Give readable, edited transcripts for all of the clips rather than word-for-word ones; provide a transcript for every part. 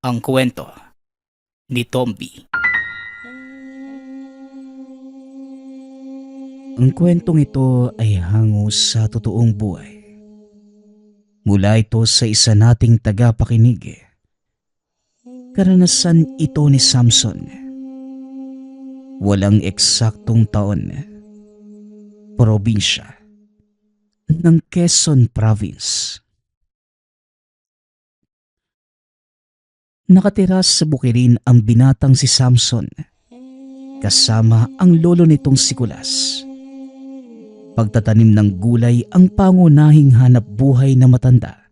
Ang kwento ni Tomby. Ang kwentong ito ay hango sa totoong buhay. Mula ito sa isa nating tagapakinig. Karanasan ito ni Samson. Walang eksaktong taon. Probinsya ng Quezon Province. Nakatira sa Bukirin ang binatang si Samson kasama ang lolo nitong si Kulas. Pagtatanim ng gulay ang pangunahing hanap buhay na matanda.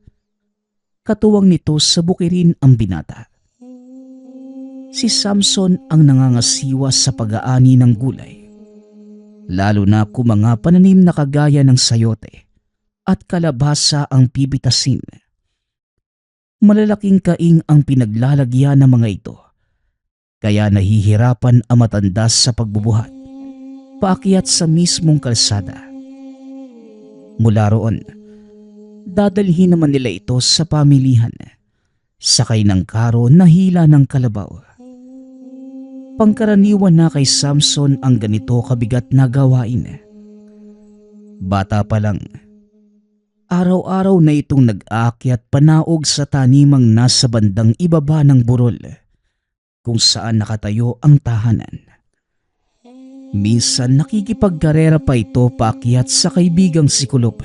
Katuwang nito sa Bukirin ang binata. Si Samson ang nangangasiwa sa pag-aani ng gulay, lalo na kung mga pananim na kagaya ng sayote at kalabasa ang pibitasin. Malalaking kaing ang pinaglalagyan ng mga ito, kaya nahihirapan ang matanda sa pagbubuhat, paakyat sa mismong kalsada. Mula roon, dadalhin naman nila ito sa pamilihan, sakay ng karo na hila ng kalabaw. Pangkaraniwan na kay Samson ang ganito kabigat na gawain. Bata pa lang, araw-araw na itong nag-aakyat panaog sa tanimang nasa bandang ibaba ng burol, kung saan nakatayo ang tahanan. Minsan nakikipagkarera pa ito paakyat sa kaibigang si Kulop.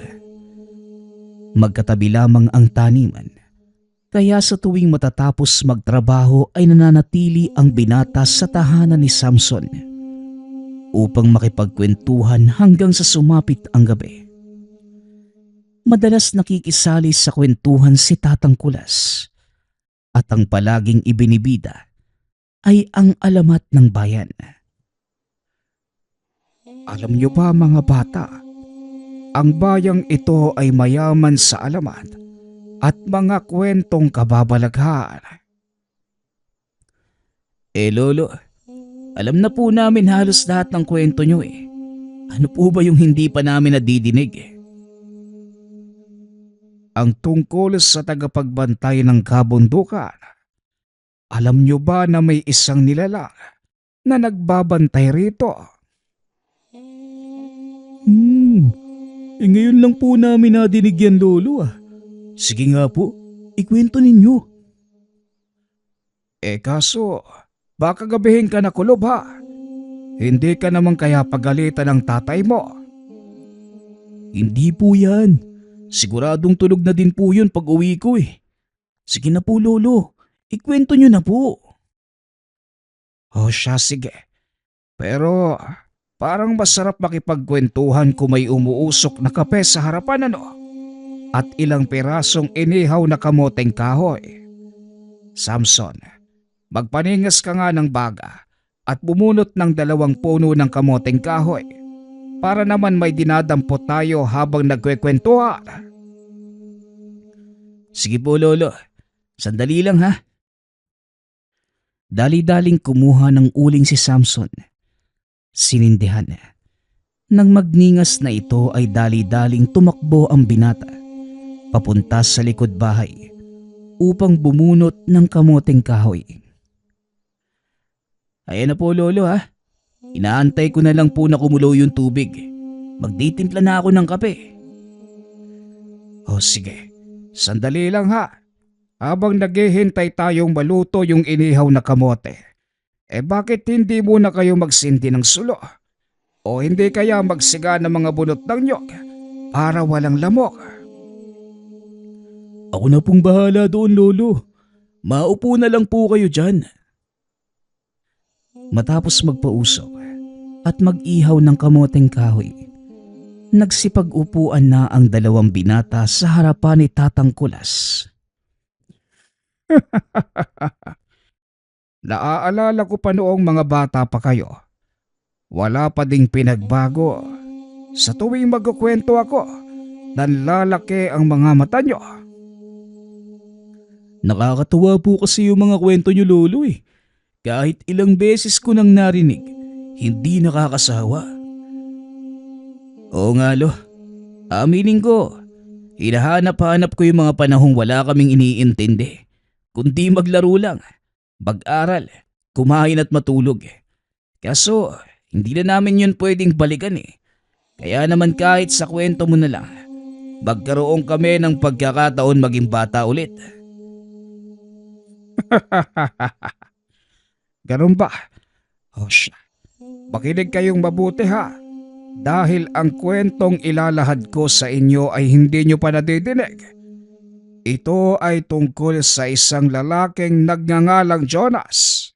Magkatabi lamang ang taniman, kaya sa tuwing matatapos magtrabaho ay nananatili ang binata sa tahanan ni Samson upang makipagkwentuhan hanggang sa sumapit ang gabi. Madalas nakikisali sa kwentuhan si Tatang Kulas at ang palaging ibinibida ay ang alamat ng bayan. Alam niyo ba mga bata, ang bayang ito ay mayaman sa alamat at mga kwentong kababalaghan. Lolo, alam na po namin halos lahat ng kwento niyo eh. Ano po ba yung hindi pa namin nadidinig eh? Ang tungkol sa tagapagbantay ng kabundukan. Alam niyo ba na may isang nilalang na nagbabantay rito? Ngayon lang po namin nadinig yan, Lolo ah. Sige nga po, ikwento ninyo. Kaso, baka gabihin ka na Kulob ha. Hindi ka naman kaya pagalitan ng tatay mo. Hindi po yan. Siguradong tulog na din po yun pag uwi ko eh. Sige na po Lolo, ikwento nyo na po. O siya sige. Pero parang masarap makipagkwentuhan kung may umuusok na kape sa harapan ano? At ilang pirasong inihaw na kamoteng kahoy. Samson, magpaningas ka nga ng baga at bumunot ng 2 puno ng kamoteng kahoy para naman may dinadampot tayo habang nagkwekwentuhan. Sige po Lolo, sandali lang ha. Dali-daling kumuha ng uling si Samson. Sinindihan. Nang magningas na ito ay dali-daling tumakbo ang binata papunta sa likod bahay upang bumunot ng kamoteng kahoy. Ayan na po Lolo ha. Inaantay ko na lang po na kumulo yung tubig. Magtitimpla na ako ng kape. O sige, sandali lang ha. Habang naghihintay tayong maluto yung inihaw na kamote, bakit hindi muna kayo magsindi ng sulo? O hindi kaya magsiga ng mga bunot ng nyog para walang lamok? Ako na pong bahala doon Lolo. Maupo na lang po kayo dyan. Matapos magpausok at mag-ihaw ng kamoteng kahoy, nagsipag-upuan na ang 2 binata sa harapan ni Tatang Kulas. Naaalala ko pa noong mga bata pa kayo. Wala pa ding pinagbago. Sa tuwing magkukwento ako, nanlalaki ang mga mata nyo. Nakakatuwa po kasi yung mga kwento nyo Lolo eh. Kahit ilang beses ko nang narinig, hindi nakakasawa. Oo nga Lo, aminin ko, hinahanap-hanap ko yung mga panahong wala kaming iniintindi kundi maglaro lang, mag-aral, kumain at matulog. Kaso, hindi na namin yun pwedeng balikan eh. Kaya naman kahit sa kwento mo na lang, magkaroon kami ng pagkakataon maging bata ulit. Ganun ba? O siya, makinig kayong mabuti ha. Dahil ang kwentong ilalahad ko sa inyo ay hindi nyo pa nadidinig. Ito ay tungkol sa isang lalaking nagngangalang Jonas.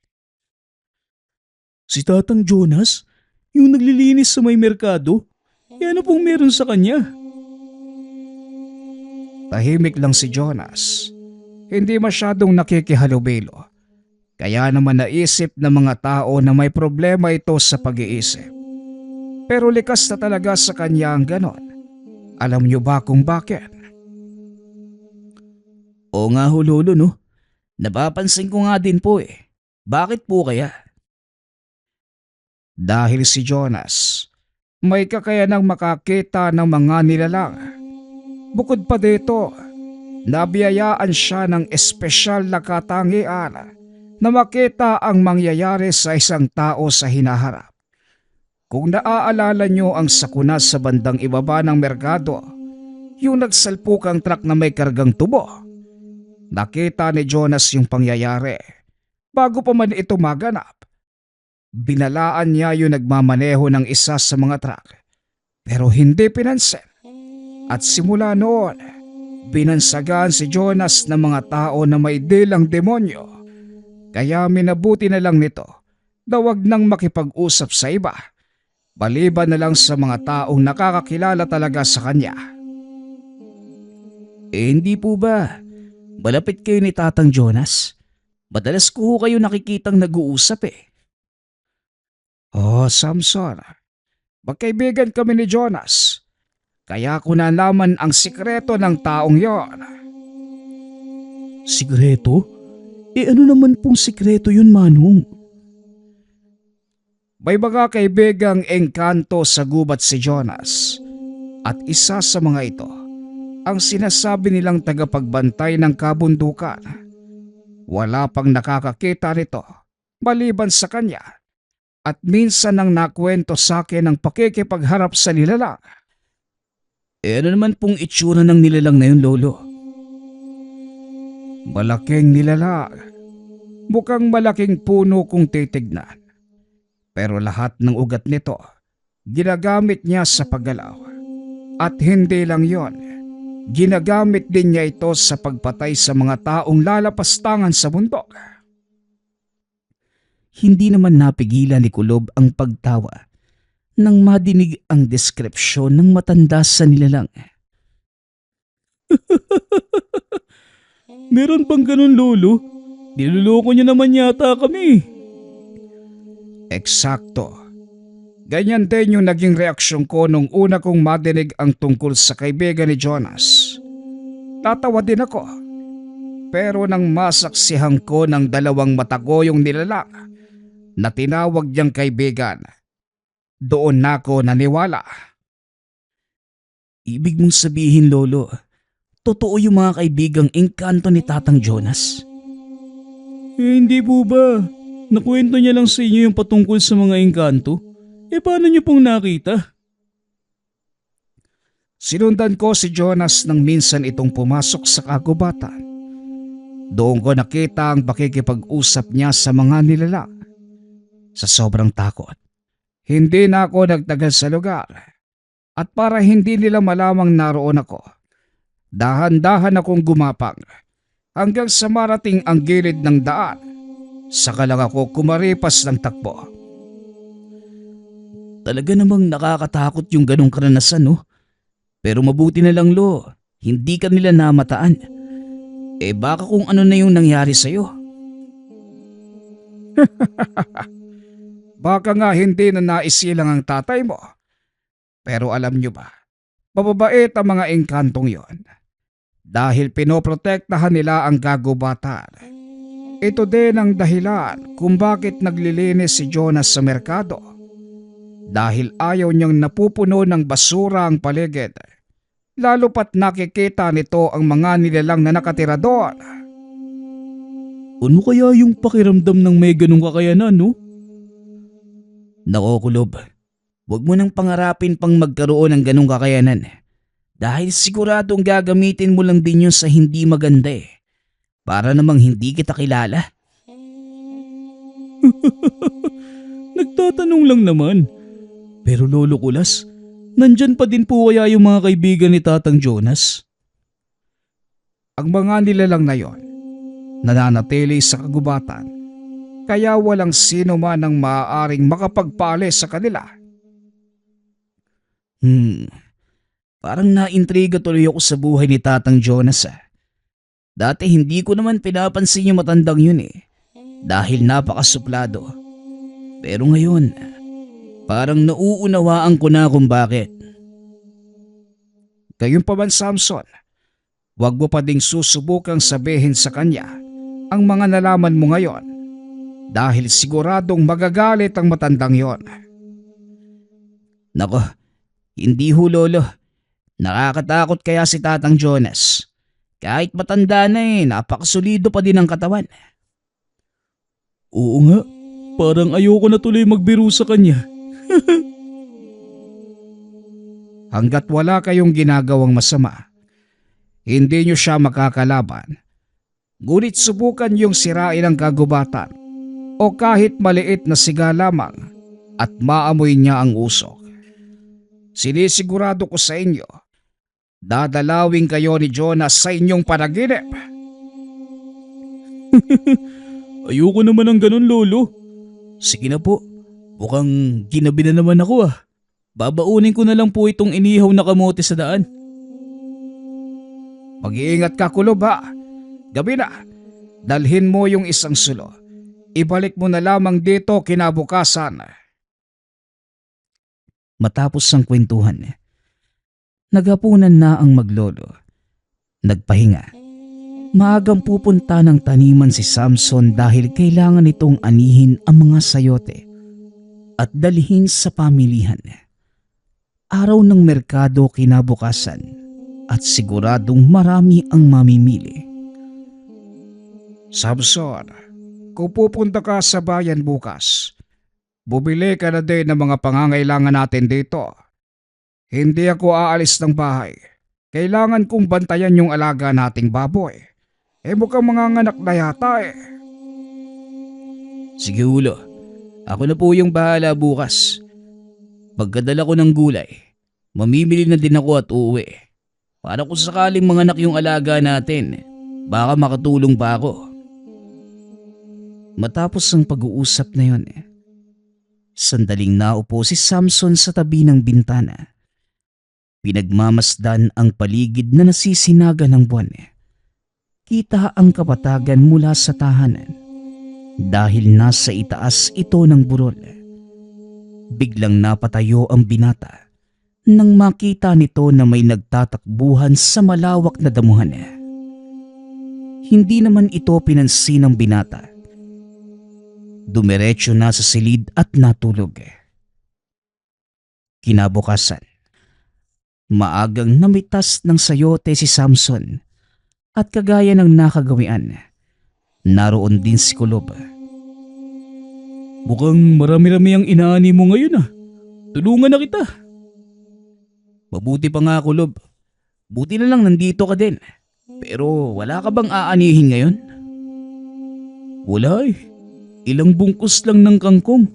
Si Tatang Jonas? Yung naglilinis sa may merkado? Ano pong meron sa kanya? Tahimik lang si Jonas. Hindi masyadong nakikihalubilo. Kaya naman naisip ng mga tao na may problema ito sa pag-iisip. Pero likas na talaga sa kanya ang ganon. Alam niyo ba kung bakit? Oo nga ho lolo no. Napapansin ko nga din po eh. Bakit po kaya? Dahil si Jonas may kakayanang makakita ng mga nilalang. Bukod pa dito, nabiyayaan siya ng espesyal na katangian na makita ang mangyayari sa isang tao sa hinaharap. Kung naaalala nyo ang sakuna sa bandang ibaba ng merkado, yung nagsalpukang truck na may kargang tubo, nakita ni Jonas yung pangyayari. Bago pa man ito maganap, binalaan niya yung nagmamaneho ng isa sa mga truck, pero hindi pinansin. At simula noon, binansagan si Jonas ng mga tao na may dilang demonyo. Kaya minabuti na lang nito na wag nang makipag-usap sa iba, maliban na lang sa mga taong nakakakilala talaga sa kanya. Hindi po ba? Malapit kayo ni Tatang Jonas? Madalas ko kayo nakikitang nag-uusap eh. Oh, Samson, magkaibigan kami ni Jonas. Kaya ko nalaman ang sikreto ng taong yon. Sikreto? Ano naman pong sikreto yun, Manong? May mga kaibigang engkanto sa gubat si Jonas. At isa sa mga ito, ang sinasabi nilang tagapagbantay ng kabundukan. Wala pang nakakakita nito, maliban sa kanya. At minsan nang nakwento sa akin ang pakikipagharap sa nilalang. Ano naman pong itsura ng nilalang na yun, Lolo? Malaking nilalang. Mukhang malaking puno kung titignan. Pero lahat ng ugat nito, ginagamit niya sa paggalaw. At hindi lang yon, ginagamit din niya ito sa pagpatay sa mga taong lalapastangan sa bundok. Hindi naman napigilan ni Kulob ang pagtawa nang madinig ang deskripsyon ng matanda sa nilalang. Meron bang ganun, Lolo? Niloloko niyo naman yata kami. Eksakto. Ganyan din yung naging reaksyon ko nung una kong madinig ang tungkol sa kaibigan ni Jonas. Tatawa din ako. Pero nang masaksihan ko ng dalawang matagoyong nilalang na tinawag niyang kaibigan, doon na ako naniwala. Ibig mong sabihin, Lolo, totoo yung mga kaibigang engkanto ni Tatang Jonas? Hindi po ba? Nakwento niya lang sa inyo yung patungkol sa mga engkanto? Paano niyo pong nakita? Sinundan ko si Jonas nang minsan itong pumasok sa kagubatan. Doon ko nakita ang pakikipag-usap niya sa mga nilalang. Sa sobrang takot, hindi na ako nagtagal sa lugar. At para hindi nila malamang naroon ako, dahan-dahan akong gumapang hanggang sa marating ang gilid ng daan. Saka lang ako kumaripas ng takbo. Talaga namang nakakatakot yung ganong karanasan, no? Pero mabuti na lang, Lo, hindi ka nila namataan. Baka kung ano na yung nangyari sa'yo. Baka nga hindi na naisilang ang tatay mo. Pero alam nyo ba, mababait ang mga engkantong yon. Dahil pinoprotektahan nila ang gagubatan. Ito din ang dahilan kung bakit naglilinis si Jonas sa merkado. Dahil ayaw niyang napupuno ng basura ang paligid. Lalo pat nakikita nito ang mga nilalang na nakatira doon. Ano kaya yung pakiramdam ng may ganong kakayanan, no? Nako, Kulob. Huwag mo nang pangarapin pang magkaroon ng ganong kakayanan. Dahil siguradong gagamitin mo lang din yun sa hindi maganda eh. Para namang hindi kita kilala. Nagtatanong lang naman. Pero Lolo Kulas, nandyan pa din po kaya yung mga kaibigan ni Tatang Jonas? Ang mga nilalang na yon, nananatili sa kagubatan, kaya walang sino man ang maaaring makapagpaalis sa kanila. Parang naintriga tuloy ako sa buhay ni Tatang Jonas ah. Dati hindi ko naman pinapansin yung matandang yun eh, dahil napakasuplado. Pero ngayon, parang nauunawaan ko na kung bakit. Gayunpaman Samson, huwag mo pa ding susubukang sabihin sa kanya ang mga nalaman mo ngayon dahil siguradong magagalit ang matandang yon. Nako, hindi ho Lolo. Nakakatakot kaya si Tatang Jonas. Kahit matanda na napakasulido pa din ang katawan. Oo nga, parang ayoko na tuloy magbiro sa kanya. Hanggat wala kayong ginagawang masama, hindi nyo siya makakalaban. Ngunit subukan yung sirain ang kagubatan o kahit maliit na siga lamang at maamoy niya ang usok. Sinisigurado ko sa inyo, dadalawin kayo ni Jonas sa inyong panaginip. Ayoko naman ng ganun, Lolo. Sige na po, mukhang ginabi na naman ako ah. Babaunin ko na lang po itong inihaw na kamote sa daan. Mag-iingat ka, Kulob ha. Gabi na, dalhin mo yung isang sulo. Ibalik mo na lamang dito kinabukasan. Matapos ang kwentuhan, naghapunan na ang maglolo. Nagpahinga. Maagang pupunta ng taniman si Samson dahil kailangan nitong anihin ang mga sayote at dalhin sa pamilihan. Araw ng merkado kinabukasan at siguradong marami ang mamimili. Samson, kung pupunta ka sa bayan bukas, bumili ka na din ng mga pangangailangan natin dito. Hindi ako aalis ng bahay. Kailangan kong bantayan yung alaga nating baboy. Mukhang manganganak na yata eh. Sige ulo, ako na po yung bahala bukas. Pagkadala ko ng gulay, mamimili na din ako at uuwi. Para kung sakaling manganak yung alaga natin, baka makatulong pa ako. Matapos ang pag-uusap na yun, sandaling naupo si Samson sa tabi ng bintana. Pinagmamasdan ang paligid na nasisinaga ng buwan. Kita ang kapatagan mula sa tahanan dahil nasa itaas ito ng burol. Biglang napatayo ang binata nang makita nito na may nagtatakbuhan sa malawak na damuhan. Hindi naman ito pinansin ng binata. Dumiretso na sa silid at natulog. Kinabukasan, maagang namitas ng sayote si Samson at kagaya ng nakagawian, naroon din si Kulob. Mukhang marami-rami ang inaani mo ngayon ah. Tulungan na kita. Mabuti pa nga Kulob. Buti na lang nandito ka din. Pero wala ka bang aanihin ngayon? Wala eh. Ilang bungkus lang ng kangkong.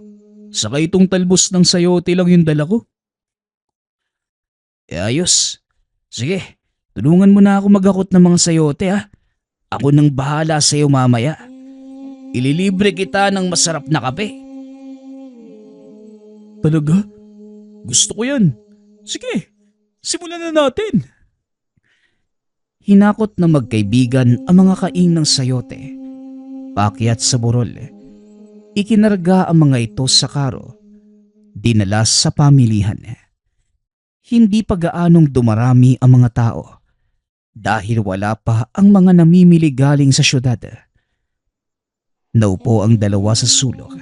Saka itong talbos ng sayote lang yung dala ko. Ayos. Sige, tulungan mo na ako maghakot ng mga sayote ha. Ako nang bahala sa iyo mamaya. Ililibre kita ng masarap na kape. Talaga? Gusto ko yan. Sige, simulan na natin. Hinakot na magkaibigan ang mga kaing ng sayote. Paakyat sa burol. Ikinarga ang mga ito sa karo. Dinala sa pamilihan. Hindi pa gaanong dumarami ang mga tao dahil wala pa ang mga namimili galing sa syudad. Naupo ang dalawa sa sulok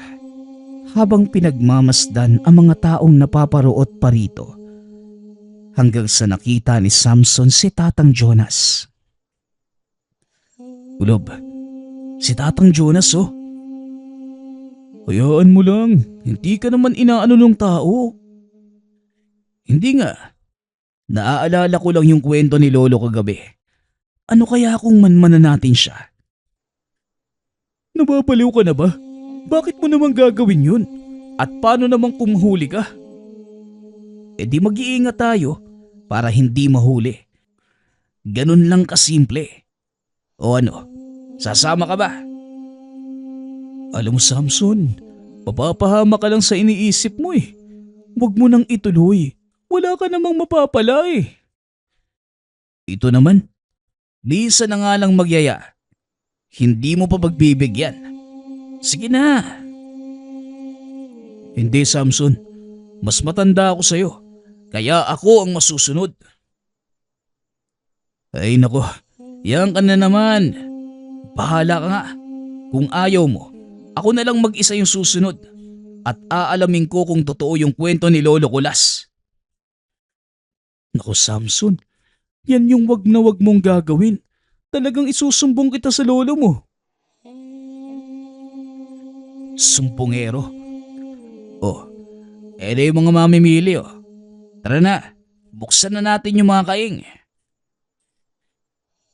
habang pinagmamasdan ang mga taong napaparoot pa rito hanggang sa nakita ni Samson si Tatang Jonas. Kulob, Si Tatang Jonas oh. Hayaan mo lang, hindi ka naman inaano ng tao. Hindi nga, naaalala ko lang yung kwento ni Lolo kagabi. Ano kaya kung manmanan natin siya? Nababaliw ka na ba? Bakit mo naman gagawin yun? At paano naman kung mahuli ka? E di mag-iingat tayo para hindi mahuli. Ganun lang kasimple. O ano, sasama ka ba? Alam mo Samson, mapapahama ka lang sa iniisip mo eh. Huwag mo nang ituloy. Wala ka namang mapapala eh. Ito naman, Lisa na nga lang magyaya. Hindi mo pa pagbibigyan. Sige na. Hindi Samson, mas matanda ako sa'yo. Kaya ako ang masusunod. Ay nako, yan ka na naman. Bahala ka nga. Kung ayaw mo, ako na lang mag-isa yung susunod. At aalamin ko kung totoo yung kwento ni Lolo Kulas. Naku Samson, yan yung wag na wag mong gagawin. Talagang isusumbong kita sa lolo mo. Sumpongero. Oh, edi yung mga mamimili oh. Tara na, buksan na natin yung mga kaing.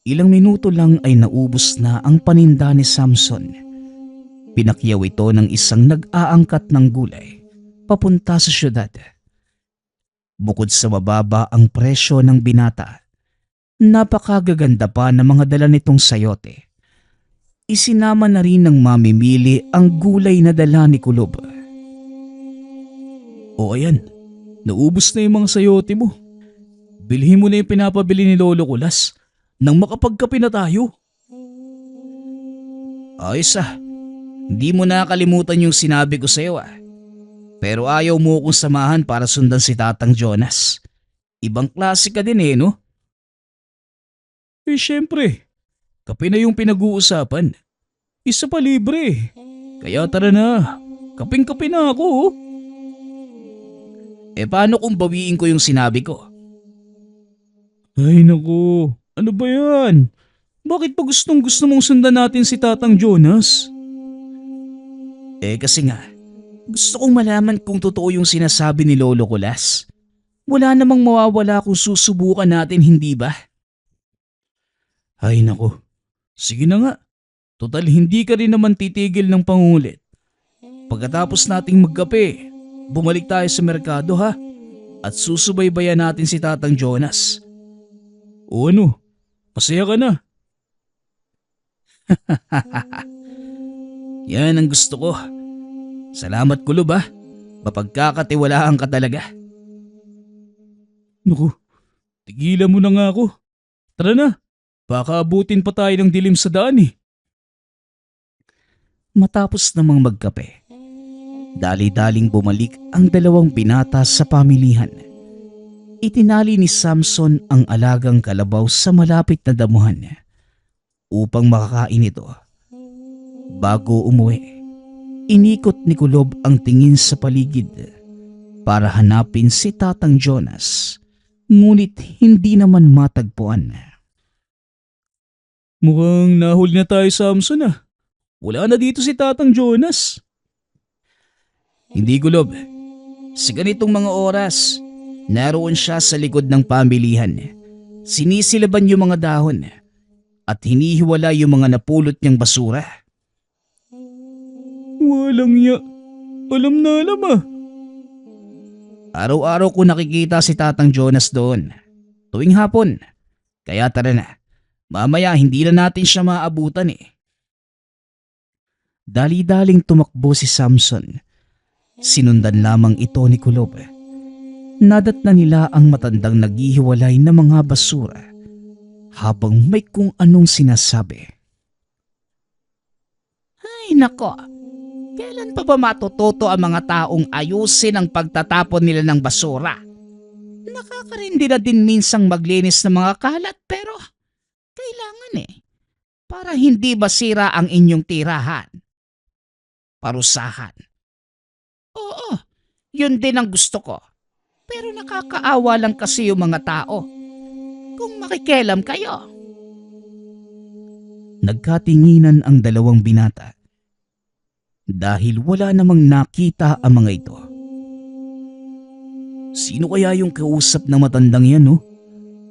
Ilang minuto lang ay naubos na ang paninda ni Samson. Pinakyaw ito ng isang nag-aangkat ng gulay papunta sa syudad. Bukod sa mababa ang presyo ng binata, napakagaganda pa ng mga dala nitong sayote. Isinama na rin ng mamimili ang gulay na dala ni Kulob. O ayan, naubos na yung mga sayote mo. Bilhin mo na yung pinapabili ni Lolo Kulas nang makapagkape na tayo. Ayos hindi mo nakalimutan yung sinabi ko sa'yo Pero ayaw mo akong samahan para sundan si Tatang Jonas. Ibang klase ka din no? Syempre, kape na yung pinag-uusapan. Isa pa libre. Kaya tara na, kaping-kape na ako. Paano kung bawiin ko yung sinabi ko? Ay naku, ano ba yan? Bakit pa gustong gusto mong sundan natin si Tatang Jonas? Kasi nga, gusto kong malaman kung totoo yung sinasabi ni Lolo Kulas. Wala namang mawawala kung susubukan natin, hindi ba? Ay nako, sige na nga. Total hindi ka rin naman titigil ng pangulit. Pagkatapos nating magkape, bumalik tayo sa merkado at susubaybayan natin si Tatang Jonas. O ano, masaya ka na? Yan ang gusto ko. Salamat Kulob mapagkakatiwalaan ka talaga. Naku, tigilan mo na nga ako. Tara na, baka abutin pa tayo ng dilim sa daan Matapos namang magkape, dali-daling bumalik ang dalawang binata sa pamilihan. Itinali ni Samson ang alagang kalabaw sa malapit na damuhan upang makakain ito. Bago umuwi, inikot ni Kulob ang tingin sa paligid para hanapin si Tatang Jonas, ngunit hindi naman matagpuan. Mukhang nahuli na tayo Samson Wala na dito si Tatang Jonas. Hindi Kulob, sa ganitong mga oras, naroon siya sa likod ng pamilihan. Sinisilaban yung mga dahon at hinihiwala yung mga napulot niyang basura. Walang ya. Alam na alam Araw-araw ko nakikita si Tatang Jonas doon. Tuwing hapon. Kaya tara na. Mamaya hindi na natin siya maabutan Dali-daling tumakbo si Samson. Sinundan lamang ito ni Kulob. Nadatnan nila ang matandang naghihiwalay ng mga basura habang may kung anong sinasabi. Ay nako, kailan pa ba matututo ang mga taong ayusin ang pagtatapon nila ng basura? Nakakarindi na din minsang maglinis ng mga kalat pero kailangan para hindi masira ang inyong tirahan. Parusahan. Oo, yun din ang gusto ko. Pero nakakaawa lang kasi yung mga tao. Kung makikialam kayo. Nagkatinginan ang dalawang binata dahil wala namang nakita ang mga ito. Sino kaya yung kausap na matandang yan, no?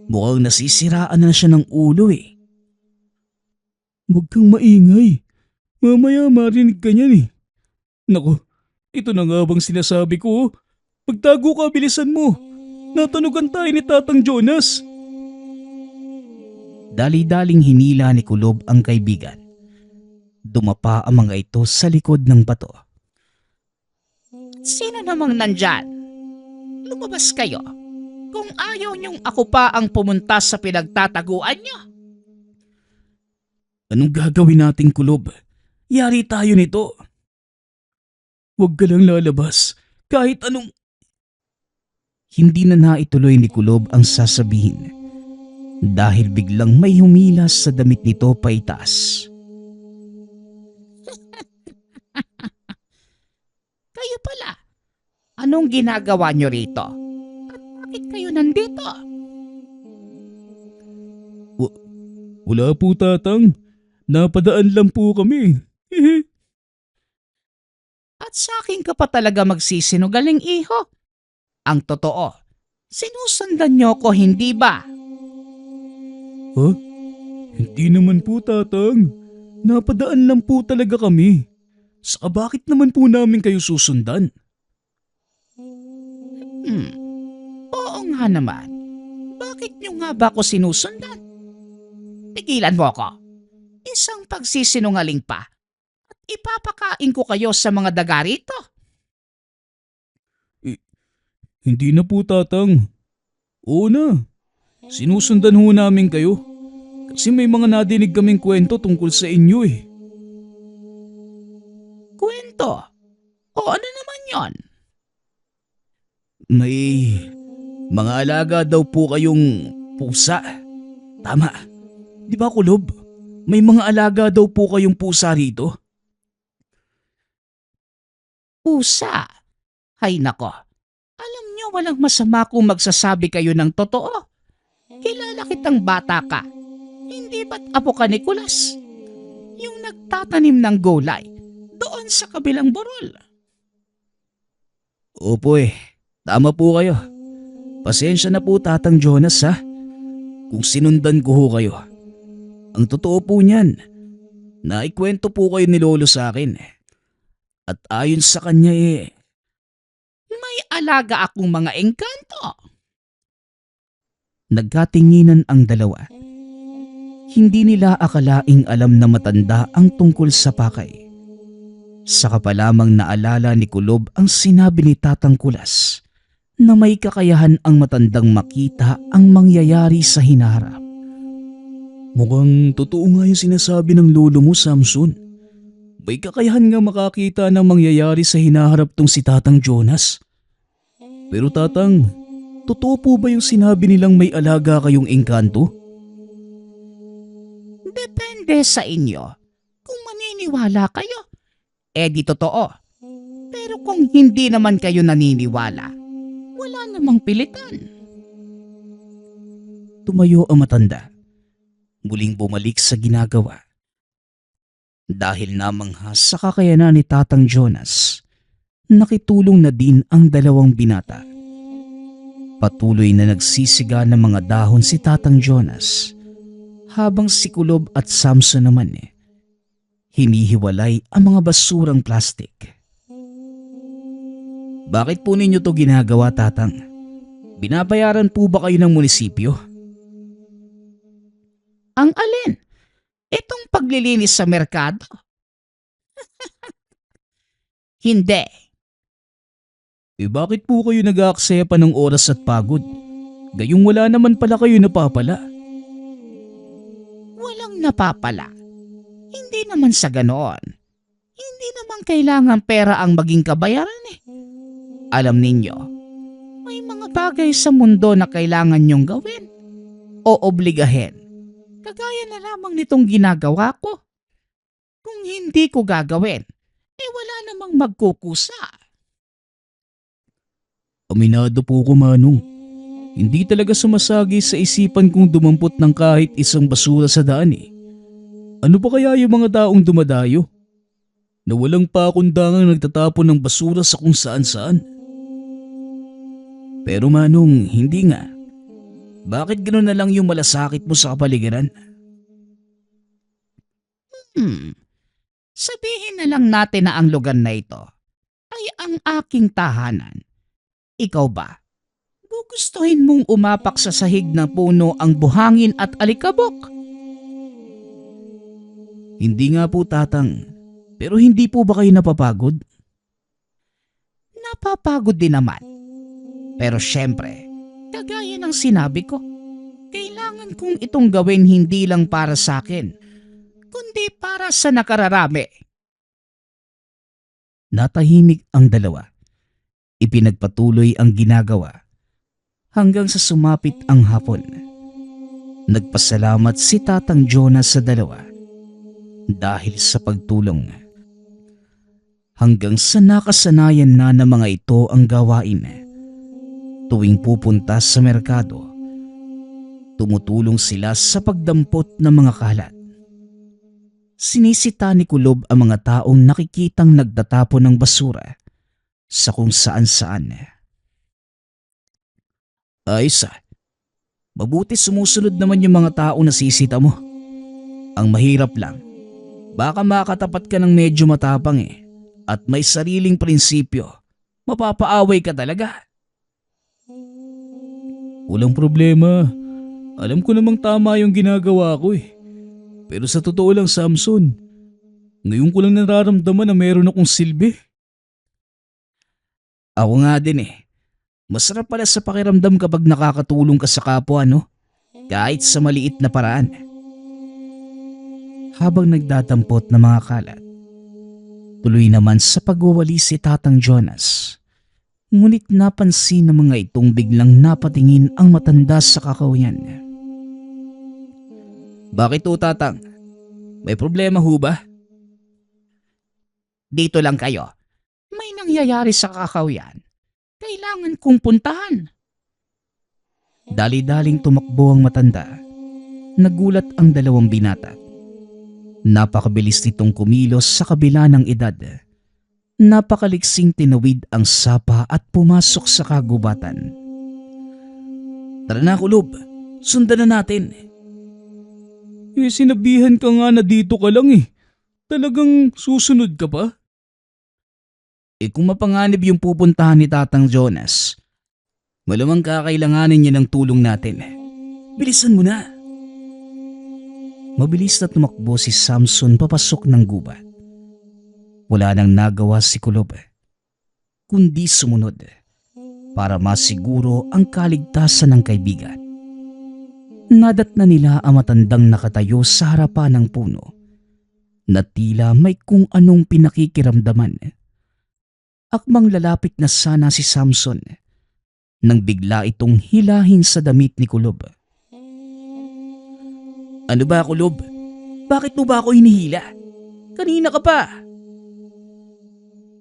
Mukhang nasisiraan na siya ng ulo eh. Huwag kang maingay. Mamaya marinig ka niyan eh. Naku, ito na nga bang sinasabi ko? Pagtago ka, bilisan mo. Natanugan tayo ni Tatang Jonas. Dali-daling hinila ni Kulob ang kaibigan. Dumapa ang mga ito sa likod ng bato. Sino namang nandyan? Lumabas kayo. Kung ayaw niyong ako pa ang pumunta sa pinagtataguan niyo. Anong gagawin nating Kulob? Yari tayo nito. Huwag ka lang lalabas. Kahit anong... Hindi na naituloy ni Kulob ang sasabihin dahil biglang may humilas sa damit nito paitaas. Kayo pala. Anong ginagawa niyo rito? At bakit kayo nandito? Wala po, Tatang. Napadaan lang po kami. At sa akin ka pa talaga magsisinungaling, iho. Ang totoo, sinusundan niyo ko, hindi ba? Ha? Hindi naman po, Tatang. Napadaan lang po talaga kami. Saka bakit naman po namin kayo susundan? Oo nga naman. Bakit niyo nga ba ako sinusundan? Tigilan mo ako. Isang pagsisinungaling pa. At ipapakain ko kayo sa mga daga rito. Hindi na po, Tatang. Oo na. Sinusundan ho namin kayo. Kasi may mga nadinig kaming kwento tungkol sa inyo eh. Kwento? O ano naman yon? May mga alaga daw po kayong pusa. Tama. Di ba, Kulob? May mga alaga daw po kayong pusa rito. Pusa? Hay nako. Alam niyo walang masama kung magsasabi kayo ng totoo. Kilala kitang bata ka. Hindi ba't apo ka ni Kulas? Yung nagtatanim ng gulay doon sa kabilang burol. Opo eh. Tama po kayo. Pasensya na po, Tatang Jonas, ha? Kung sinundan ko ho kayo. Ang totoo po niyan, naikwento po kayo ni Lolo sa akin. At ayon sa kanya May alaga akong mga engkanto. nagkatinginan ang dalawa. Hindi nila akalaing alam na matanda ang tungkol sa pakay. Saka pa lamang naalala ni Kulob ang sinabi ni Tatang Kulas na may kakayahan ang matandang makita ang mangyayari sa hinaharap. Mukhang totoo nga yung sinasabi ng lolo mo, Samson. May kakayahan nga makakita ng mangyayari sa hinaharap tong si Tatang Jonas. Pero Tatang, totoo po ba yung sinabi nilang may alaga kayong engkanto? Depende sa inyo. Kung maniniwala kayo, di totoo. Pero kung hindi naman kayo naniniwala, wala namang pilitan. Tumayo ang matanda. Muling bumalik sa ginagawa. Dahil namangha sa kakayanan ni Tatang Jonas, nakitulong na din ang dalawang binata. Patuloy na nagsisiga ng mga dahon si Tatang Jonas, habang si Kulob at Samson naman hinihiwalay ang mga basurang plastik. Bakit po ninyo to ginagawa, Tatang? Binabayaran po ba kayo ng munisipyo? Ang alin? Itong paglilinis sa merkado? Hindi. Bakit po kayo nag-aaksaya pa ng oras at pagod? Gayong wala naman pala kayo napapala. Walang napapala. Hindi naman sa ganoon. Hindi naman kailangan pera ang maging kabayaran Alam ninyo, may mga bagay sa mundo na kailangan nyong gawin o obligahin. Kagaya na lamang nitong ginagawa ko. Kung hindi ko gagawin, wala namang magkukusa. Aminado po ko, Manong. Hindi talaga sumasagi sa isipan kong dumampot ng kahit isang basura sa daan Ano pa kaya yung mga taong dumadayo? Na walang pakundangang nagtatapon ng basura sa kung saan-saan. Pero Manong, hindi nga. Bakit gano'n na lang yung malasakit mo sa kapaligiran? Hmm, sabihin na lang natin na ang lugar na ito ay ang aking tahanan. Ikaw ba? Gugustuhin mong umapak sa sahig ng puno ang buhangin at alikabok? Hindi nga po tatang. Pero hindi po ba kayo napapagod? Napapagod din naman. Pero syempre, kagaya ng sinabi ko, kailangan kong itong gawin hindi lang para sa akin, kundi para sa nakararami. Natahimik ang dalawa. Ipinagpatuloy ang ginagawa hanggang sa sumapit ang hapon. Nagpasalamat si Tatang Jonas sa dalawa dahil sa pagtulong. Hanggang sa nakasanayan na ng mga ito ang gawain. Tuwing pupunta sa merkado, tumutulong sila sa pagdampot ng mga kalat. Sinisita ni Kulob ang mga taong nakikitang nagtatapon ng basura sa kung saan-saan. Ayos mabuti sumusunod naman yung mga tao na sisita mo. Ang mahirap lang, baka makatapat ka ng medyo matapang at may sariling prinsipyo. Mapapaaway ka talaga. Walang problema. Alam ko namang tama yung ginagawa ko Pero sa totoo lang, Samson, ngayon ko lang nararamdaman na meron akong silbi. Ako nga din Masarap pala sa pakiramdam kapag nakakatulong ka sa kapwa, no? Kahit sa maliit na paraan. Habang nagdadampot ng mga kalat, tuloy naman sa pagwawali si Tatang Jonas. Ngunit napansin ng mga itong biglang napatingin ang matanda sa kakawayan. Bakit Tatang? May problema ho ba? Dito lang kayo. May nangyayari sa kakawayan. Kailangan kong puntahan. Dali-daling tumakbo ang matanda. Nagulat ang dalawang binata. Napakabilis nitong kumilos sa kabila ng edad. Napakaliksing tinawid ang sapa at pumasok sa kagubatan. Tara na Kulob, sundan na natin. Sinabihan ka nga na dito ka lang Talagang susunod ka pa? Kung mapanganib yung pupuntahan ni Tatang Jonas, malamang kakailanganin niya ng tulong natin. Bilisan mo na. Mabilis na tumakbo si Samson papasok ng gubat. Wala nang nagawa si Kulob, kundi sumunod para masiguro ang kaligtasan ng kaibigan. Nadatna nila ang matandang nakatayo sa harapan ng puno na tila may kung anong pinakikiramdaman. Akmang lalapit na sana si Samson nang bigla itong hilahin sa damit ni Kulob. Ano ba Kulob? Bakit mo ba ako hinihila? Kanina ka pa.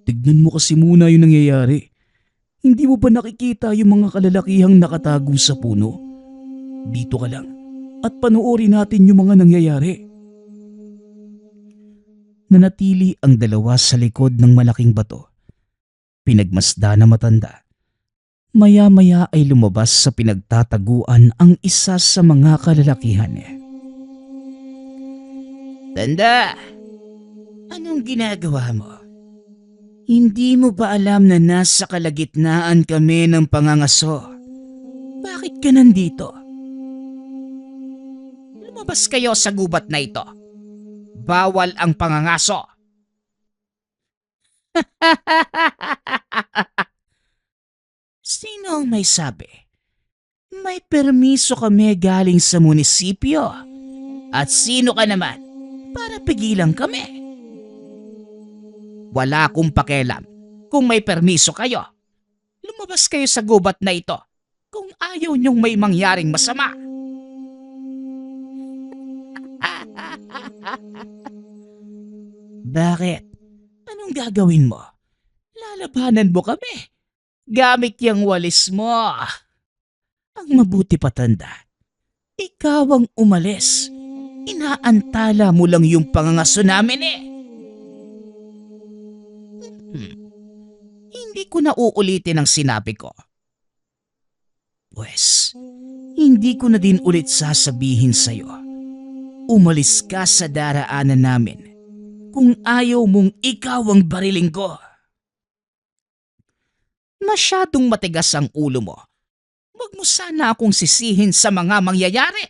Tignan mo kasi muna yung nangyayari. Hindi mo ba nakikita yung mga kalalakihang nakatago sa puno? Dito ka lang at panoorin natin yung mga nangyayari. Nanatili ang dalawa sa likod ng malaking bato. Pinagmasda na matanda. Maya-maya ay lumabas sa pinagtataguan ang isa sa mga kalalakihan. Tanda, anong ginagawa mo? Hindi mo ba alam na nasa kalagitnaan kami ng pangangaso? Bakit ka nandito? Lumabas kayo sa gubat na ito. Bawal ang pangangaso. Sino ang may sabi? May permiso kami galing sa munisipyo. At sino ka naman para pigilan kami? Wala akong pakialam kung may permiso kayo. Lumabas kayo sa gubat na ito kung ayaw niyong may mangyaring masama. Bakit? Anong gagawin mo? Lalabanan mo kami. Gamit yung walis mo. Ang mabuti pa tanda, ikaw ang umalis. Inaantala mo lang yung pangangaso namin eh. Hmm, Hindi ko na uulitin ang sinabi ko. Pwes, hindi ko na din ulit sasabihin sa'yo. Umalis ka sa daraanan namin kung ayaw mong ikaw ang bariling ko. Masyadong matigas ang ulo mo. Huwag mo sana akong sisihin sa mga mangyayari.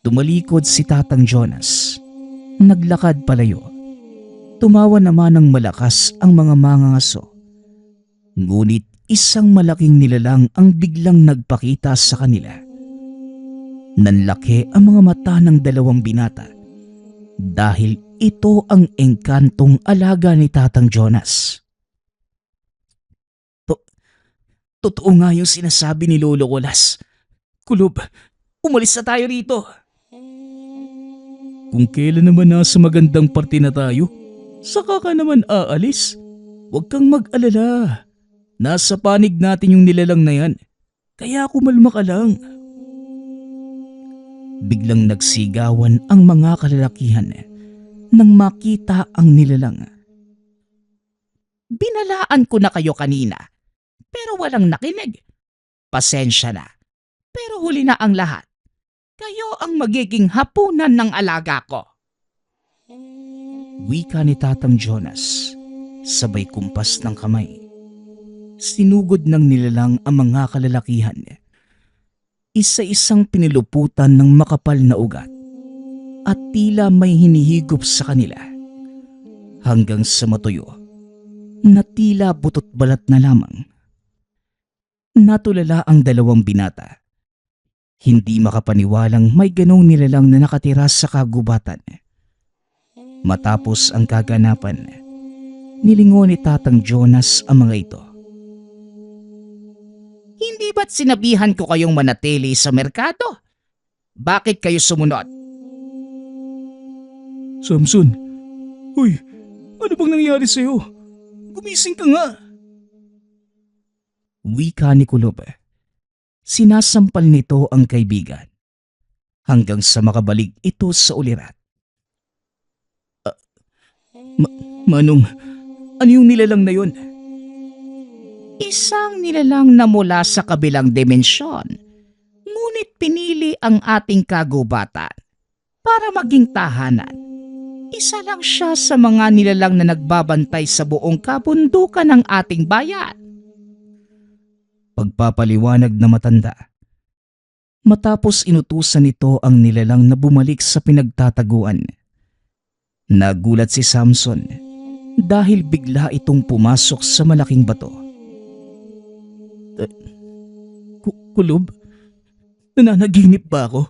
Tumalikod si Tatang Jonas. Naglakad palayo. Tumawa naman ng malakas ang mga mangangaso. Ngunit isang malaking nilalang ang biglang nagpakita sa kanila. Nanlaki ang mga mata ng dalawang binata dahil ito ang engkantong alaga ni Tatang Jonas. Totoo nga yung sinasabi ni Lolo Walas. Kulob, umalis na tayo rito. Kung kailan naman nasa magandang parte na tayo, saka ka naman aalis. Huwag kang mag-alala. Nasa panig natin yung nilalang na yan. Kaya kumalma ka lang. Biglang nagsigawan ang mga kalalakihan nang makita ang nilalang. Binalaan ko na kayo kanina, pero walang nakinig. Pasensya na, pero huli na ang lahat. Kayo ang magiging hapunan ng alaga ko. Wika ni Tatang Jonas, sabay kumpas ng kamay. Sinugod ng nilalang ang mga kalalakihan. Isa-isang piniluputan ng makapal na ugat at tila may hinihigop sa kanila. Hanggang sa matuyo na tila butot balat na lamang. Natulala ang dalawang binata. Hindi makapaniwalang may ganong nilalang na nakatira sa kagubatan. Matapos ang kaganapan, nilingon ni Tatang Jonas ang mga ito. Hindi ba't sinabihan ko kayong manatili sa merkado? Bakit kayo sumunod? Samson, uy, ano bang nangyari sa'yo? Gumising ka nga. Wika ni Kulob. Sinasampal nito ang kaibigan hanggang sa makabalik ito sa ulirat. Manong, ano yung nilalang na yun? Isang nilalang na mula sa kabilang dimensyon, ngunit pinili ang ating kagubatan para maging tahanan. Isa lang siya sa mga nilalang na nagbabantay sa buong kabundukan ng ating bayan. Pagpapaliwanag na matanda. Matapos inutusan nito ang nilalang na bumalik sa pinagtataguan. Nagulat si Samson dahil bigla itong pumasok sa malaking bato. Kulob, nananaginip ba ako?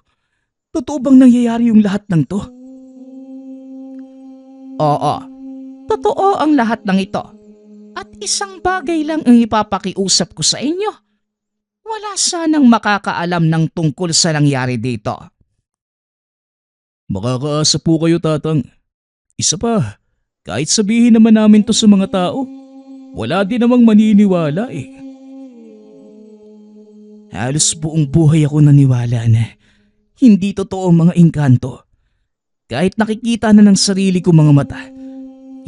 Totoo bang nangyayari yung lahat ng to? Oo, totoo ang lahat ng ito. At isang bagay lang ang ipapakiusap ko sa inyo. Wala sanang makakaalam ng tungkol sa nangyari dito. Makakaasa po kayo, Tatang. Isa pa, kahit sabihin naman namin to sa mga tao, wala din namang maniniwala eh. Halos buong buhay ako naniwala na hindi totoo ang mga engkanto. Kahit nakikita na ng sarili ko mga mata,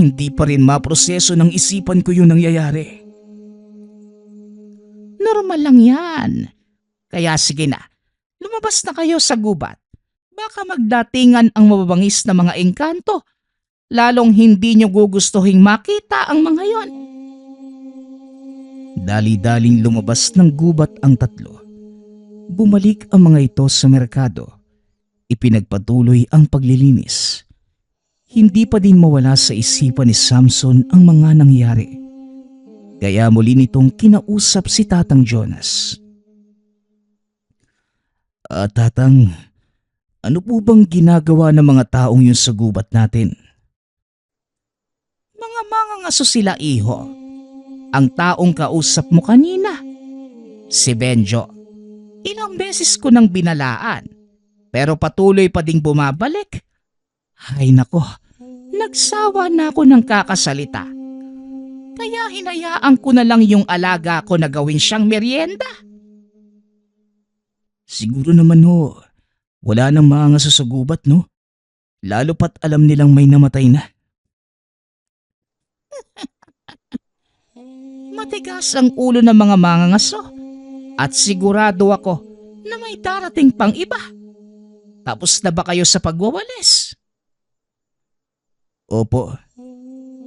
hindi pa rin maproseso ng isipan ko yung nangyayari. Normal lang yan. Kaya sige na, lumabas na kayo sa gubat. Baka magdatingan ang mababangis na mga engkanto. Lalong hindi nyo gugustuhin makita ang mga yon. Dali-daling lumabas ng gubat ang tatlo. Bumalik ang mga ito sa merkado. Ipinagpatuloy ang paglilinis. Hindi pa din mawala sa isipan ni Samson ang mga nangyari. Kaya muli nitong kinausap si Tatang Jonas. Tatang, ano po bang ginagawa ng mga taong yun sa gubat natin? Mga mangangaso sila, iho. Ang taong kausap mo kanina, si Benjo. Ilang beses ko nang binalaan, pero patuloy pa ding bumabalik. Hay nako, nagsawa na ako ng kakasalita. Kaya hinayaan ko na lang yung alaga ko na gawin siyang merienda. Siguro naman ho, Wala nang mga susugubat, no? Lalo pat alam nilang may namatay na. Matigas ang ulo ng mga mangangaso at sigurado ako na may darating pang iba. Tapos na ba kayo sa pagwawalis? Opo.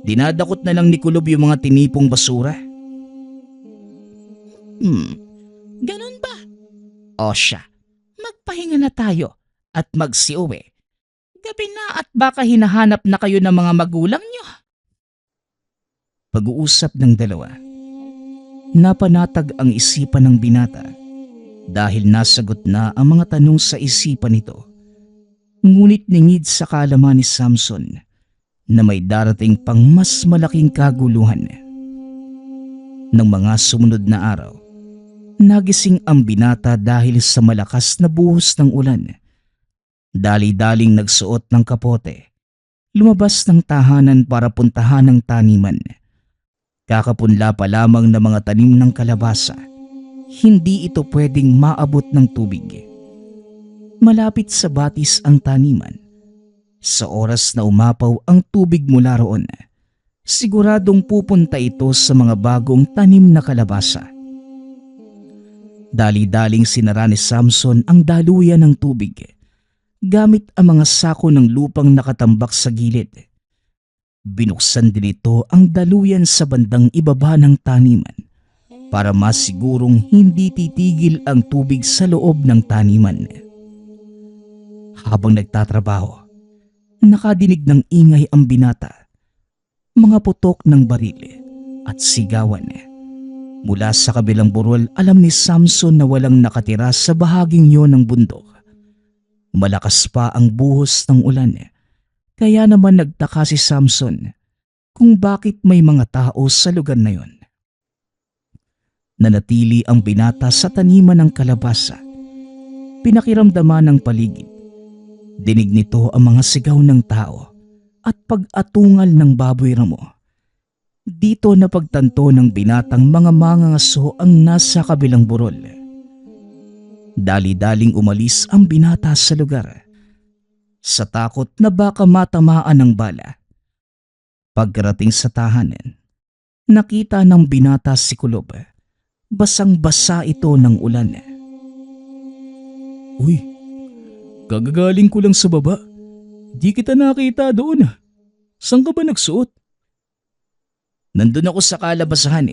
Dinadakot na lang ni Kulob yung mga tinipong basura. Ganun ba? O siya, magpahinga na tayo at magsiuwi. Gabi na at baka hinahanap na kayo ng mga magulang nyo. Pag-uusap ng dalawa. Napanatag ang isipan ng binata dahil nasagot na ang mga tanong sa isipan nito. Ngunit ningid sa kaalaman ni Samson na may darating pang mas malaking kaguluhan. Ng mga sumunod na araw, nagising ang binata dahil sa malakas na buhos ng ulan. Dali-daling nagsuot ng kapote, lumabas ng tahanan para puntahan ang taniman. Kakapunla pa lamang ng mga tanim ng kalabasa. Hindi ito pwedeng maabot ng tubig. Malapit sa batis ang taniman. Sa oras na umapaw ang tubig mula roon, siguradong pupunta ito sa mga bagong tanim na kalabasa. Dali-daling sinara ni Samson ang daluyan ng tubig gamit ang mga sako ng lupang nakatambak sa gilid. Binuksan din ito ang daluyan sa bandang ibaba ng taniman para masigurong hindi titigil ang tubig sa loob ng taniman. Habang nagtatrabaho, nakadinig ng ingay ang binata, mga putok ng baril at sigawan. Mula sa kabilang burol, alam ni Samson na walang nakatira sa bahaging yon ng bundok. Malakas pa ang buhos ng ulan, kaya naman nagtaka si Samson kung bakit may mga tao sa lugar na yon. Nanatili ang binata sa taniman ng kalabasa. Pinakiramdaman ng paligid. Dinig nito ang mga sigaw ng tao at pag-atungal ng baboy ramo. Dito napagtanto ng binatang mga mangangaso ang nasa kabilang burol. Dali-daling umalis ang binata sa lugar sa takot na baka matamaan ng bala. Pagkarating sa tahanan, nakita ng binata si Kulob. Basang-basa ito ng ulan. Uy, kagagaling ko lang sa baba. Di kita nakita doon. Saan ka ba nagsuot? Nandun ako sa kalabasahan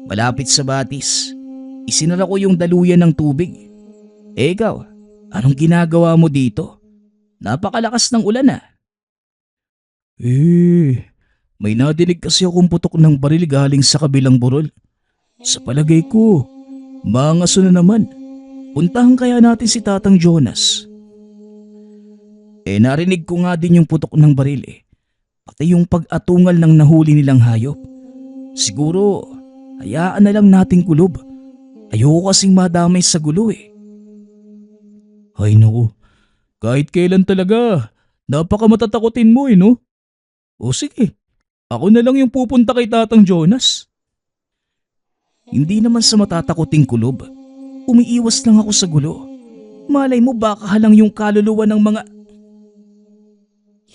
malapit sa batis. Isinara ko yung daluyan ng tubig. Ikaw, anong ginagawa mo dito? Napakalakas ng ulan may nadinig kasi akong putok ng baril galing sa kabilang burol. Sa palagay ko, mangaso na naman. Puntahan kaya natin si Tatang Jonas. Narinig ko nga din yung putok ng baril pati yung pag-atungal ng nahuli nilang hayop. Siguro, hayaan na lang nating Kulob. Ayoko kasing madamay sa gulo Ay naku, kahit kailan talaga, napakamatatakotin mo no? O sige, ako na lang yung pupunta kay Tatang Jonas. Hindi naman sa matatakoting Kulob. Umiiwas lang ako sa gulo. Malay mo baka halang yung kaluluwa ng mga...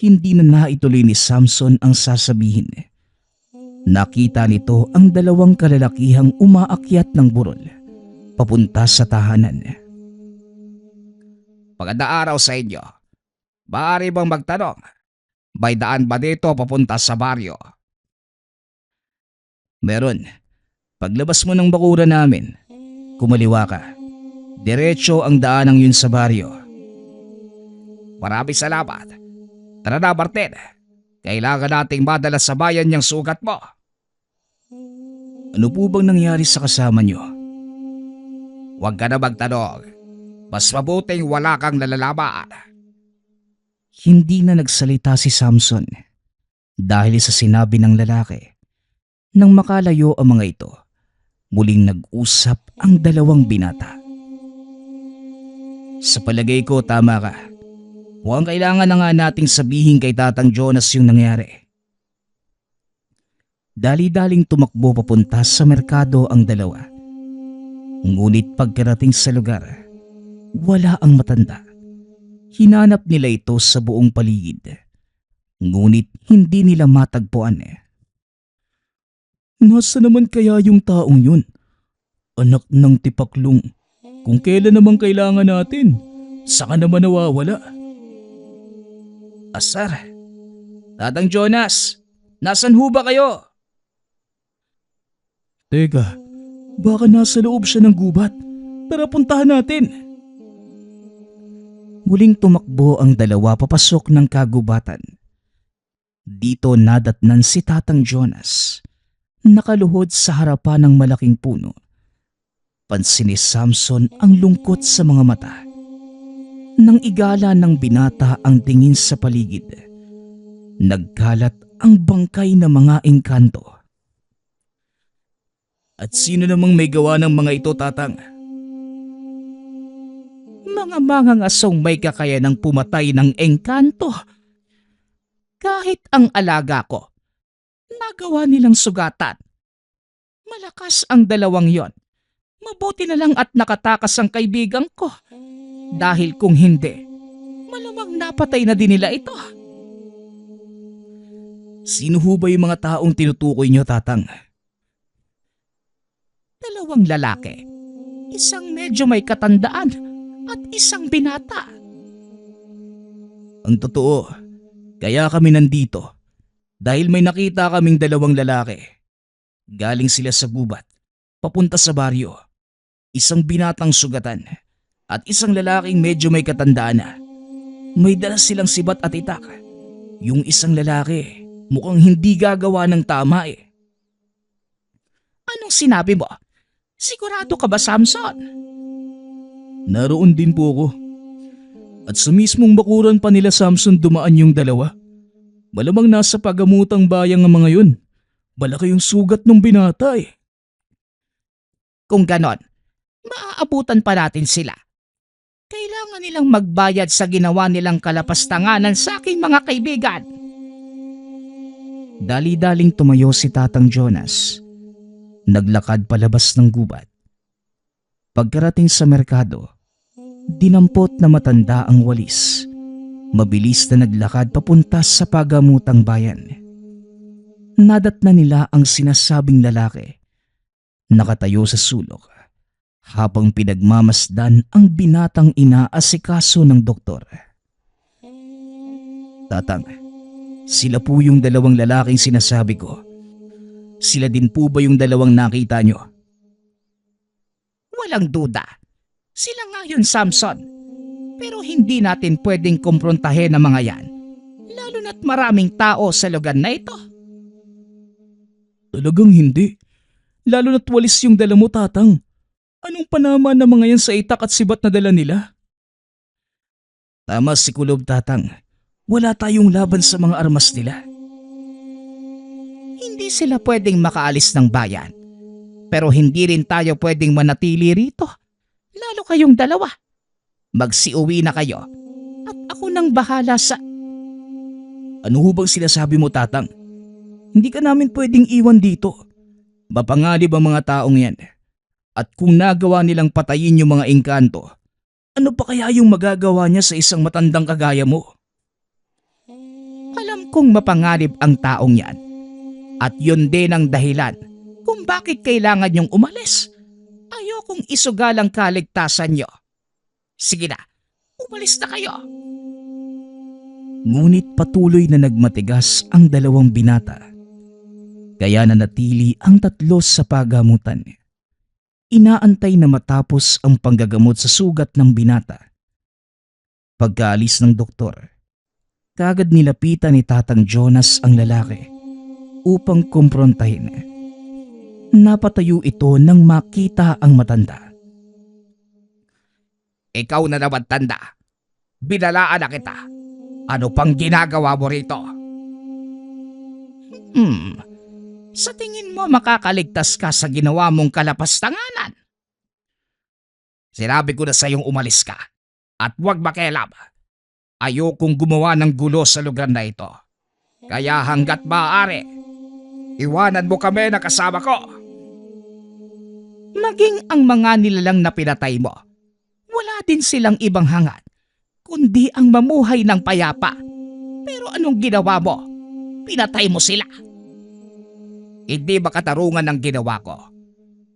Hindi na naituloy ni Samson ang sasabihin. Nakita nito ang dalawang kalalakihang umaakyat ng burol, papunta sa tahanan. Magandang araw sa inyo. Maaari bang magtanong? May daan ba dito papunta sa baryo? Meron. Paglabas mo ng bakuran namin, kumaliwa ka. Diretso ang daanang yun sa baryo. Maraming salamat. Tara na, Martin. Kailangan nating madala sa bayan yung sugat mo. Ano po bang nangyari sa kasama nyo? Huwag ka na magtanong. Mas mabuting wala kang nalalaman. Hindi na nagsalita si Samson dahil sa sinabi ng lalaki. Nang makalayo ang mga ito, muling nag-usap ang dalawang binata. Sa palagay ko tama ka. Mukhang kailangan na nga nating sabihin kay Tatang Jonas yung nangyari. Dali-daling tumakbo papunta sa merkado ang dalawa. Ngunit pagkarating sa lugar, wala ang matanda. Hinanap nila ito sa buong paligid. Ngunit hindi nila matagpuan. Nasa naman kaya yung taong yun? Anak ng tipaklong. Kung kailan naman kailangan natin, saka naman nawawala. Asar. Tatang Jonas, nasan ho ba kayo? Teka, baka nasa loob siya ng gubat. Tara puntahan natin. Muling tumakbo ang dalawa papasok ng kagubatan. Dito nadatnan si Tatang Jonas, nakaluhod sa harapan ng malaking puno. Pansin ni Samson ang lungkot sa mga mata. Nang igala ng binata ang tingin sa paligid, nagkalat ang bangkay ng mga engkanto. At sino namang may gawa ng mga ito, Tatang? Mga mangangasong may kakayanang pumatay ng engkanto. Kahit ang alaga ko, nagawa nilang sugatan. Malakas ang dalawang yon. Mabuti na lang at nakatakas ang kaibigan ko. Dahil kung hindi, malamang napatay na din nila ito. Sino ho ba yung mga taong tinutukoy niyo, Tatang? Dalawang lalaki. Isang medyo may katandaan at isang binata. Ang totoo, kaya kami nandito dahil may nakita kaming dalawang lalaki. Galing sila sa gubat, papunta sa baryo. Isang binatang sugatan at isang lalaking medyo may katandaan na. May dala silang sibat at itak. Yung isang lalaki mukhang hindi gagawa ng tama eh. Anong sinabi mo? Sigurado ka ba, Samson? Naroon din po ako. At sa mismong bakuran pa nila Samson dumaan yung dalawa. Malamang nasa pagamutang bayang ang mga yun. Malaki yung sugat ng binata eh. Kung ganon, maaabutan pa natin sila. Kailangan nilang magbayad sa ginawa nilang kalapastanganan sa aking mga kaibigan. Dali-daling tumayo si Tatang Jonas. Naglakad palabas ng gubat. Pagkarating sa merkado, dinampot na matanda ang walis. Mabilis na naglakad papunta sa pagamutang bayan. Nadatna nila ang sinasabing lalaki. Nakatayo sa sulok habang pinagmamasdan ang binatang inaasikaso ng doktor. Tatang, sila po yung dalawang lalaking sinasabi ko. Sila din po ba yung dalawang nakita nyo? Walang duda. Sila nga yun, Samson. Pero hindi natin pwedeng kumprontahin ang mga yan. Lalo na't maraming tao sa lugar na ito. Talagang hindi. Lalo na't walis yung dala mo, Tatang. Anong panama ng mga yan sa itak at sibat na dala nila? Tama si Kulob, Tatang. Wala tayong laban sa mga armas nila. Hindi sila pwedeng makaalis ng bayan. Pero hindi rin tayo pwedeng manatili rito. Lalo kayong dalawa. Magsiuwi na kayo. At ako nang bahala sa... Ano ho bang sinasabi mo, Tatang? Hindi ka namin pwedeng iwan dito. Mapanganib ang mga taong yan. At kung nagawa nilang patayin yung mga engkanto, ano pa kaya yung magagawa niya sa isang matandang kagaya mo? Alam kong mapanganib ang taong yan. At yun din ang dahilan kung bakit kailangan niyong umalis. Ayokong isugal ang kaligtasan niyo. Sige na, umalis na kayo. Ngunit patuloy na nagmatigas ang dalawang binata. Kaya nanatili ang tatlo sa pagamutan. Inaantay na matapos ang panggagamot sa sugat ng binata. Pagkaalis ng doktor, kagad nilapitan ni Tatang Jonas ang lalaki upang kumprontahin. Napatayo ito nang makita ang matanda. Ikaw na naman, tanda. Binalaan na kita. Ano pang ginagawa mo rito? Sa tingin mo makakaligtas ka sa ginawa mong kalapastanganan? Sinabi ko na sa'yong umalis ka at huwag makialam. Ayokong gumawa ng gulo sa lugar na ito. Kaya hanggat maaari, iwanan mo kami na kasama ko. Maging ang mga nilalang na pinatay mo, wala din silang ibang hangad kundi ang mamuhay ng payapa. Pero anong ginawa mo? Pinatay mo sila. Hindi ba katarungan ang ginawa ko?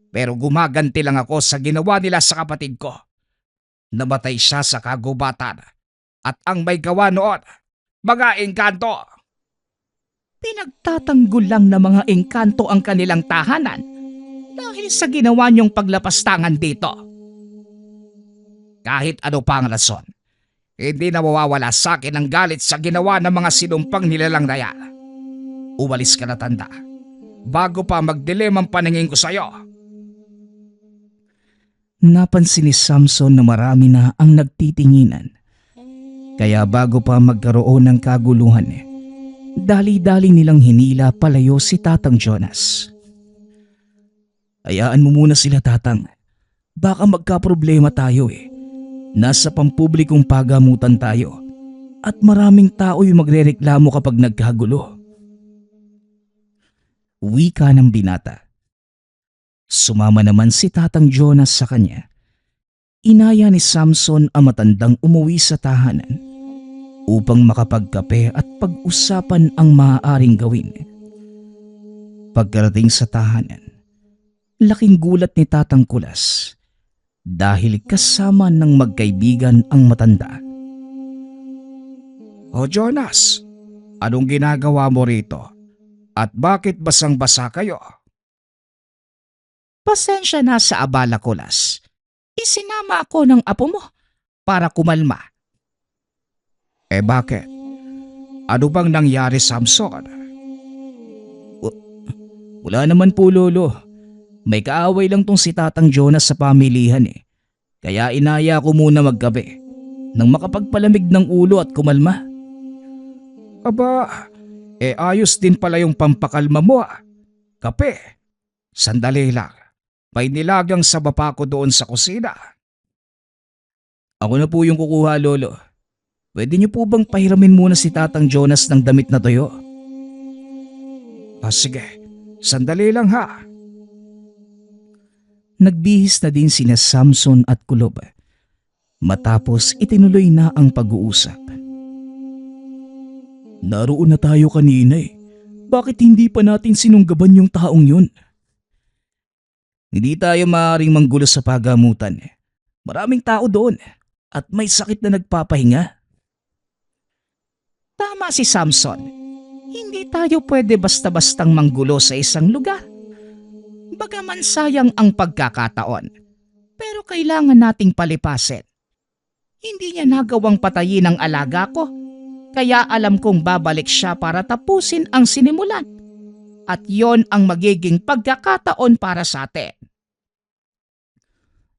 Pero gumaganti lang ako sa ginawa nila sa kapatid ko. Namatay siya sa kagubatan. At ang may gawa noon, mga engkanto. Pinagtatanggol lang ng mga engkanto ang kanilang tahanan dahil sa ginawa niyong paglapastangan dito. Kahit ano pa ang rason, hindi na mawawala sa akin ang galit sa ginawa ng mga sinumpang nilalang na yan. Umalis ka na, tanda, bago pa magdilim ang paningin ko sa'yo. Napansin ni Samson na marami na ang nagtitinginan. Kaya bago pa magkaroon ng kaguluhan, dali-dali nilang hinila palayo si Tatang Jonas. Hayaan mo muna sila, Tatang. Baka magkaproblema tayo eh. Nasa pampublikong pagamutan tayo at maraming tao yung magrereklamo kapag nagkagulo. Wika ng binata. Sumama naman si Tatang Jonas sa kanya. Inaya ni Samson ang matandang umuwi sa tahanan upang makapagkape at pag-usapan ang maaaring gawin. Pagkarating sa tahanan, laking gulat ni Tatang Kulas dahil kasama ng magkaibigan ang matanda. O Jonas, anong ginagawa mo rito? At bakit basang-basa kayo? Pasensya na sa abala, Kulas. Isinama ako ng apo mo para kumalma. Eh bakit? Ano bang nangyari, Samson? Wala naman po, Lolo. May kaaway lang tong si Tatang Jonas sa pamilihan eh. Kaya inaya ko muna magkape nang makapagpalamig ng ulo at kumalma. Aba, ayos din pala yung pampakalma mo ah. Kape. Sandali lang. May nilagang sa baba ko doon sa kusina. Ako na po yung kukuha, Lolo. Pwede niyo po bang pahiramin muna si Tatang Jonas ng damit na tuyo? Sige. Sandali lang ha. Nagbihis na din sina Samson at Kulob. Matapos itinuloy na ang pag-uusap. Naroon na tayo kanina eh. Bakit hindi pa natin sinunggaban yung taong yun? Hindi tayo maaaring manggulo sa pagamutan. Maraming tao doon at may sakit na nagpapahinga. Tama si Samson. Hindi tayo pwede basta-bastang manggulo sa isang lugar. Bagaman sayang ang pagkakataon, pero kailangan nating palipasin. Hindi niya nagawang patayin ang alaga ko, kaya alam kong babalik siya para tapusin ang sinimulan. At yon ang magiging pagkakataon para sa atin.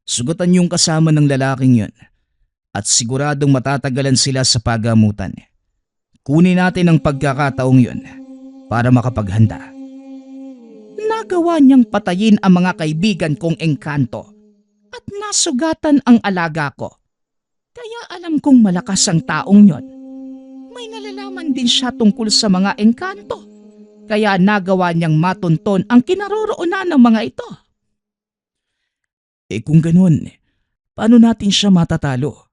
Sugatan yung kasama ng lalaking yon at siguradong matatagalan sila sa pagamutan. Kunin natin ang pagkakataong yon para makapaghanda. Nagawa niyang patayin ang mga kaibigan kong engkanto at nasugatan ang alaga ko. Kaya alam kong malakas ang taong yon. May nalalaman din siya tungkol sa mga engkanto. Kaya nagawa niyang matunton ang kinaroroonan ng mga ito. Kung ganun, paano natin siya matatalo?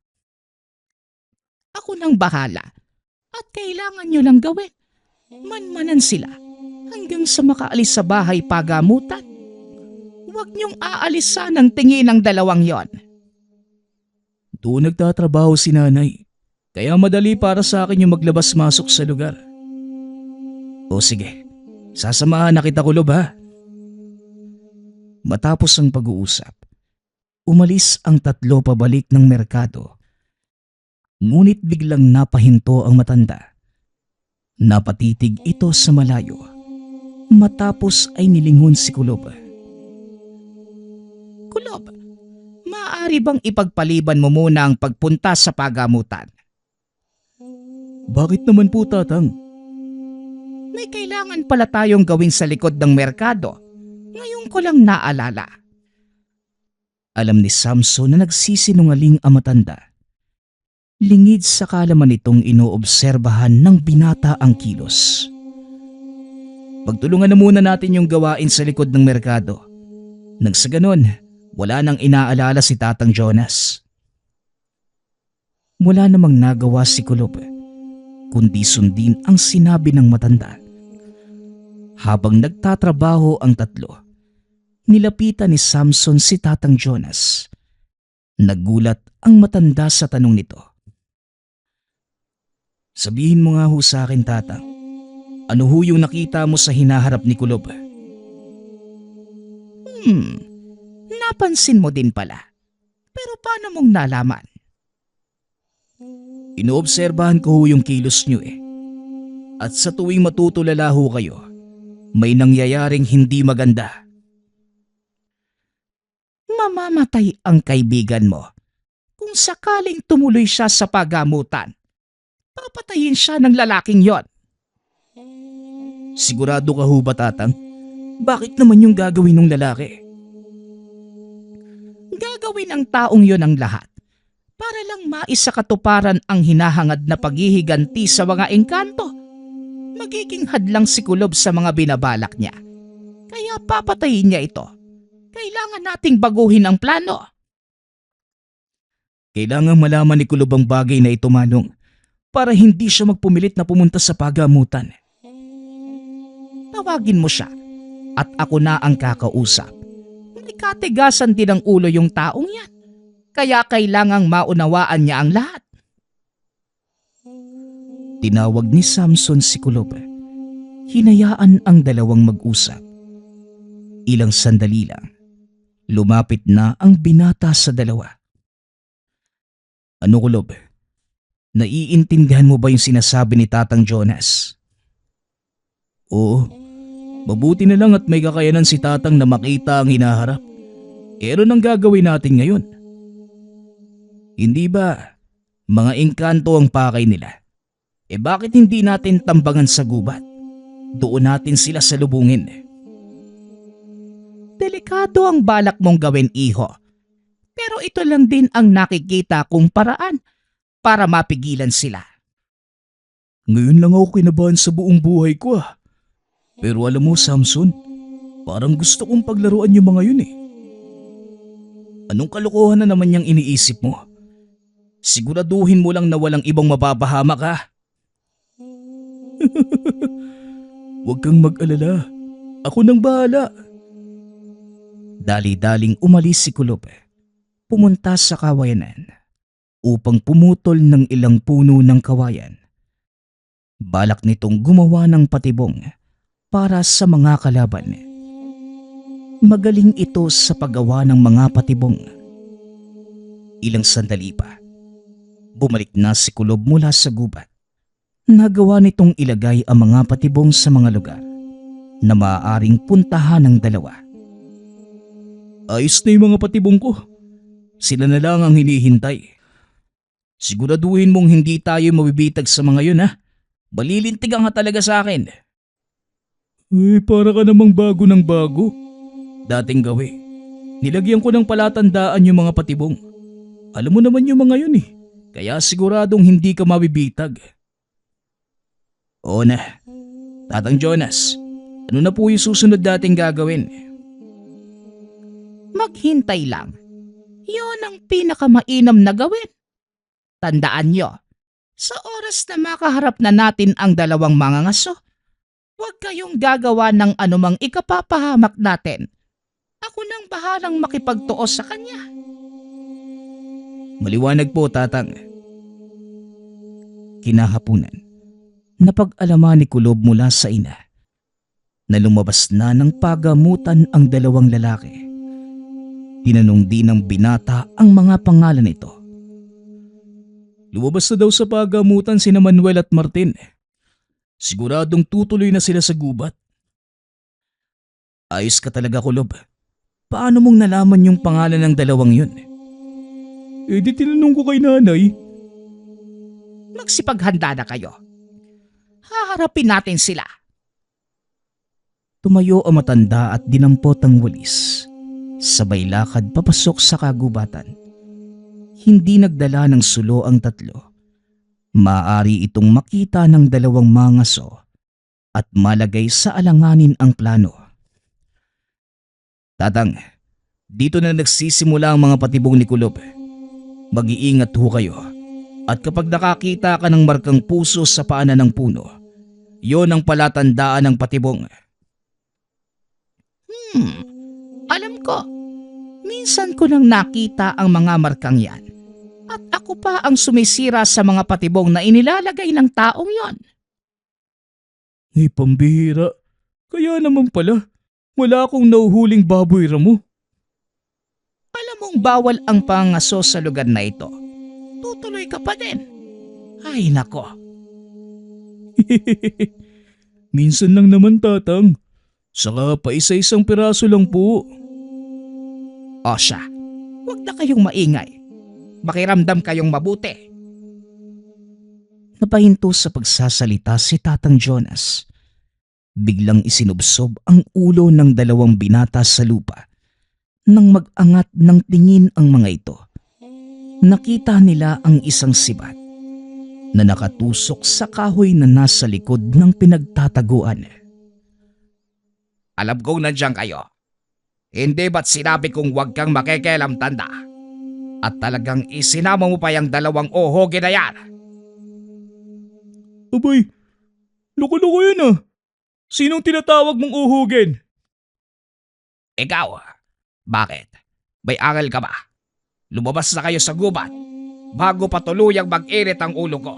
Ako nang bahala at kailangan niyo lang gawin. Manmanan sila hanggang sa makaalis sa bahay pagamutan. Huwag niyong aalisan ang tingin ng dalawang yon. Doon nagtatrabaho si nanay, kaya madali para sa akin yung maglabas-masok sa lugar. O sige, sasamahan na kita, Kulob ha. Matapos ang pag-uusap, umalis ang tatlo pabalik ng merkado. Ngunit biglang napahinto ang matanda. Napatitig ito sa malayo. Matapos ay nilingon si Kulob. Kulob, maaari bang ipagpaliban mo muna ang pagpunta sa pagamutan? Bakit naman po, Tatang? May kailangan pala tayong gawin sa likod ng merkado. Ngayon ko lang naalala. Alam ni Samson na nagsisinungaling ang matanda. Lingid sa kalaman nitong inoobserbahan ng binata ang kilos. Pagtulungan na muna natin yung gawain sa likod ng merkado. Nang sa ganon, wala nang inaalala si Tatang Jonas. Wala namang nagawa si Kulob, kundi sundin ang sinabi ng matanda. Habang nagtatrabaho ang tatlo, nilapitan ni Samson si Tatang Jonas. Nagulat ang matanda sa tanong nito. Sabihin mo nga ho sa akin, Tatang, ano ho yung nakita mo sa hinaharap ni Kulob? Napansin mo din pala. Pero paano mong nalaman? Inoobserbahan ko ho yung kilos nyo eh. At sa tuwing matutulala ho kayo, may nangyayaring hindi maganda. Mamamatay ang kaibigan mo kung sakaling tumuloy siya sa pagamutan. Papatayin siya ng lalaking yon. Sigurado ka ho ba, Tatang? Bakit naman yung gagawin ng lalaki? Gagawin ng taong yon ang lahat para lang maisakatuparan ang hinahangad na paghihiganti sa mga engkanto. Magiging hadlang si Kulob sa mga binabalak niya. Kaya papatayin niya ito. Kailangan nating baguhin ang plano. Kailangan malaman ni Kulob ang bagay na ito, Manong, para hindi siya magpumilit na pumunta sa pagamutan. Tawagin mo siya at ako na ang kakausap. May katigasan din ang ulo yung taong yan. Kaya kailangang maunawaan niya ang lahat. Tinawag ni Samson si Kulob. Hinayaan ang dalawang mag-usap. Ilang sandali lang, lumapit na ang binata sa dalawa. Ano, Kulob? Naiintindihan mo ba yung sinasabi ni Tatang Jonas? Oo, mabuti na lang at may kakayanan si Tatang na makita ang hinaharap. Pero nang gagawin natin ngayon? Hindi ba mga engkanto ang pakay nila? Bakit hindi natin tambangan sa gubat? Doon natin sila salubungin. Delikado ang balak mong gawin, iho. Pero ito lang din ang nakikita kong paraan para mapigilan sila. Ngayon lang ako kinabahan sa buong buhay ko ah. Pero alam mo, Samson, parang gusto kong paglaruan yung mga yun eh. Anong kalokohan na naman yung iniisip mo? Siguraduhin mo lang na walang ibang mapapahamak ha. Huwag kang mag-alala. Ako nang bahala. Dali-daling umalis si Kulob. Pumunta sa kawayanan upang pumutol ng ilang puno ng kawayan. Balak nitong gumawa ng patibong para sa mga kalaban. Magaling ito sa paggawa ng mga patibong. Ilang sandali pa, bumalik na si Kulob mula sa gubat. Nagawa nitong ilagay ang mga patibong sa mga lugar na maaaring puntahan ng dalawa. Ayos na yung mga patibong ko. Sila na lang ang hinihintay. Siguraduhin mong hindi tayo mabibitag sa mga yun ha. Balilintigan ka talaga sa akin. Para ka namang bago ng bago. Dating gawi, nilagyan ko ng palatandaan yung mga patibong. Alam mo naman yung mga yun eh. Kaya siguradong hindi ka mabibitag. Oo na. Tatang Jonas, ano na po yung susunod nating gagawin? Maghintay lang. Yun ang pinakamainam na gawin. Tandaan nyo, sa oras na makaharap na natin ang dalawang mangangaso, huwag kayong gagawa ng anumang ikapapahamak natin. Ako nang bahalang makipagtuos sa kanya. Maliwanag po, Tatang. Kinahapunan, napag-alaman ni Kulob mula sa ina na lumabas na ng pagamutan ang dalawang lalaki. Tinanong din ng binata ang mga pangalan nito. Lumabas na daw sa pagamutan sina Manuel at Martin. Siguradong tutuloy na sila sa gubat. Ayos ka talaga, Kulob. Paano mong nalaman yung pangalan ng dalawang yun? Di tinanong ko kay nanay. Magsipaghanda na kayo. Haharapin natin sila. Tumayo ang matanda at dinampot ang walis. Sabay lakad papasok sa kagubatan. Hindi nagdala ng sulo ang tatlo. Maaari itong makita ng dalawang mangaso at malagay sa alanganin ang plano. Tatang, dito na nagsisimula ang mga patibong ni Kulob. Mag-iingat ho kayo At kapag nakakita ka ng markang puso sa paanan ng puno, yon ang palatandaan ng patibong. Alam ko. Minsan ko nang nakita ang mga markang yan. At ako pa ang sumisira sa mga patibong na inilalagay ng taong yon. Pambihira. Kaya naman pala, wala akong nauhuling baboy ramo. Alam mong bawal ang pangaso sa lugar na ito. Tutuloy ka pa din. Ay nako. Minsan lang naman, tatang. Saka pa isa-isang piraso lang po. O siya, huwag na kayong maingay. Makiramdam kayong mabuti. Napahinto sa pagsasalita si Tatang Jonas. Biglang isinubsob ang ulo ng dalawang binata sa lupa. Nang mag-angat ng tingin ang mga ito, nakita nila ang isang sibat na nakatusok sa kahoy na nasa likod ng pinagtataguan. Alam kong nandiyan kayo. Hindi ba't sinabi kong huwag kang makikialam, tanda? At talagang isinama mo pa yung dalawang ohoge na yan. Abay, loko-loko yun ah. Sinong tinatawag mong uhugin? Ikaw, bakit? May aral ka ba? Lumabas na kayo sa gubat bago pa tuluyang mag-init ang ulo ko.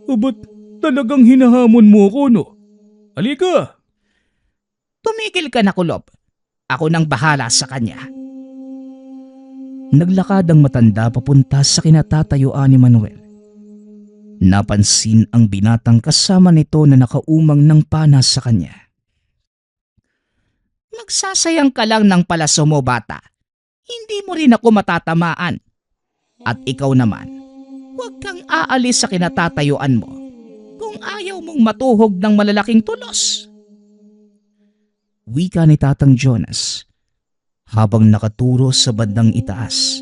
Ba't talagang hinahamon mo ako, no? Halika! Tumigil ka na, Kulob. Ako nang bahala sa kanya. Naglakad ang matanda papunta sa kinatatayuan ni Manuel. Napansin ang binatang kasama nito na nakaumang ng pana sa kanya. Magsasayang ka lang ng palaso mo, bata. Hindi mo rin ako matatamaan. At ikaw naman, huwag kang aalis sa kinatatayuan mo kung ayaw mong matuhog ng malalaking tulos. Wika ni Tatang Jonas habang nakaturo sa bandang itaas,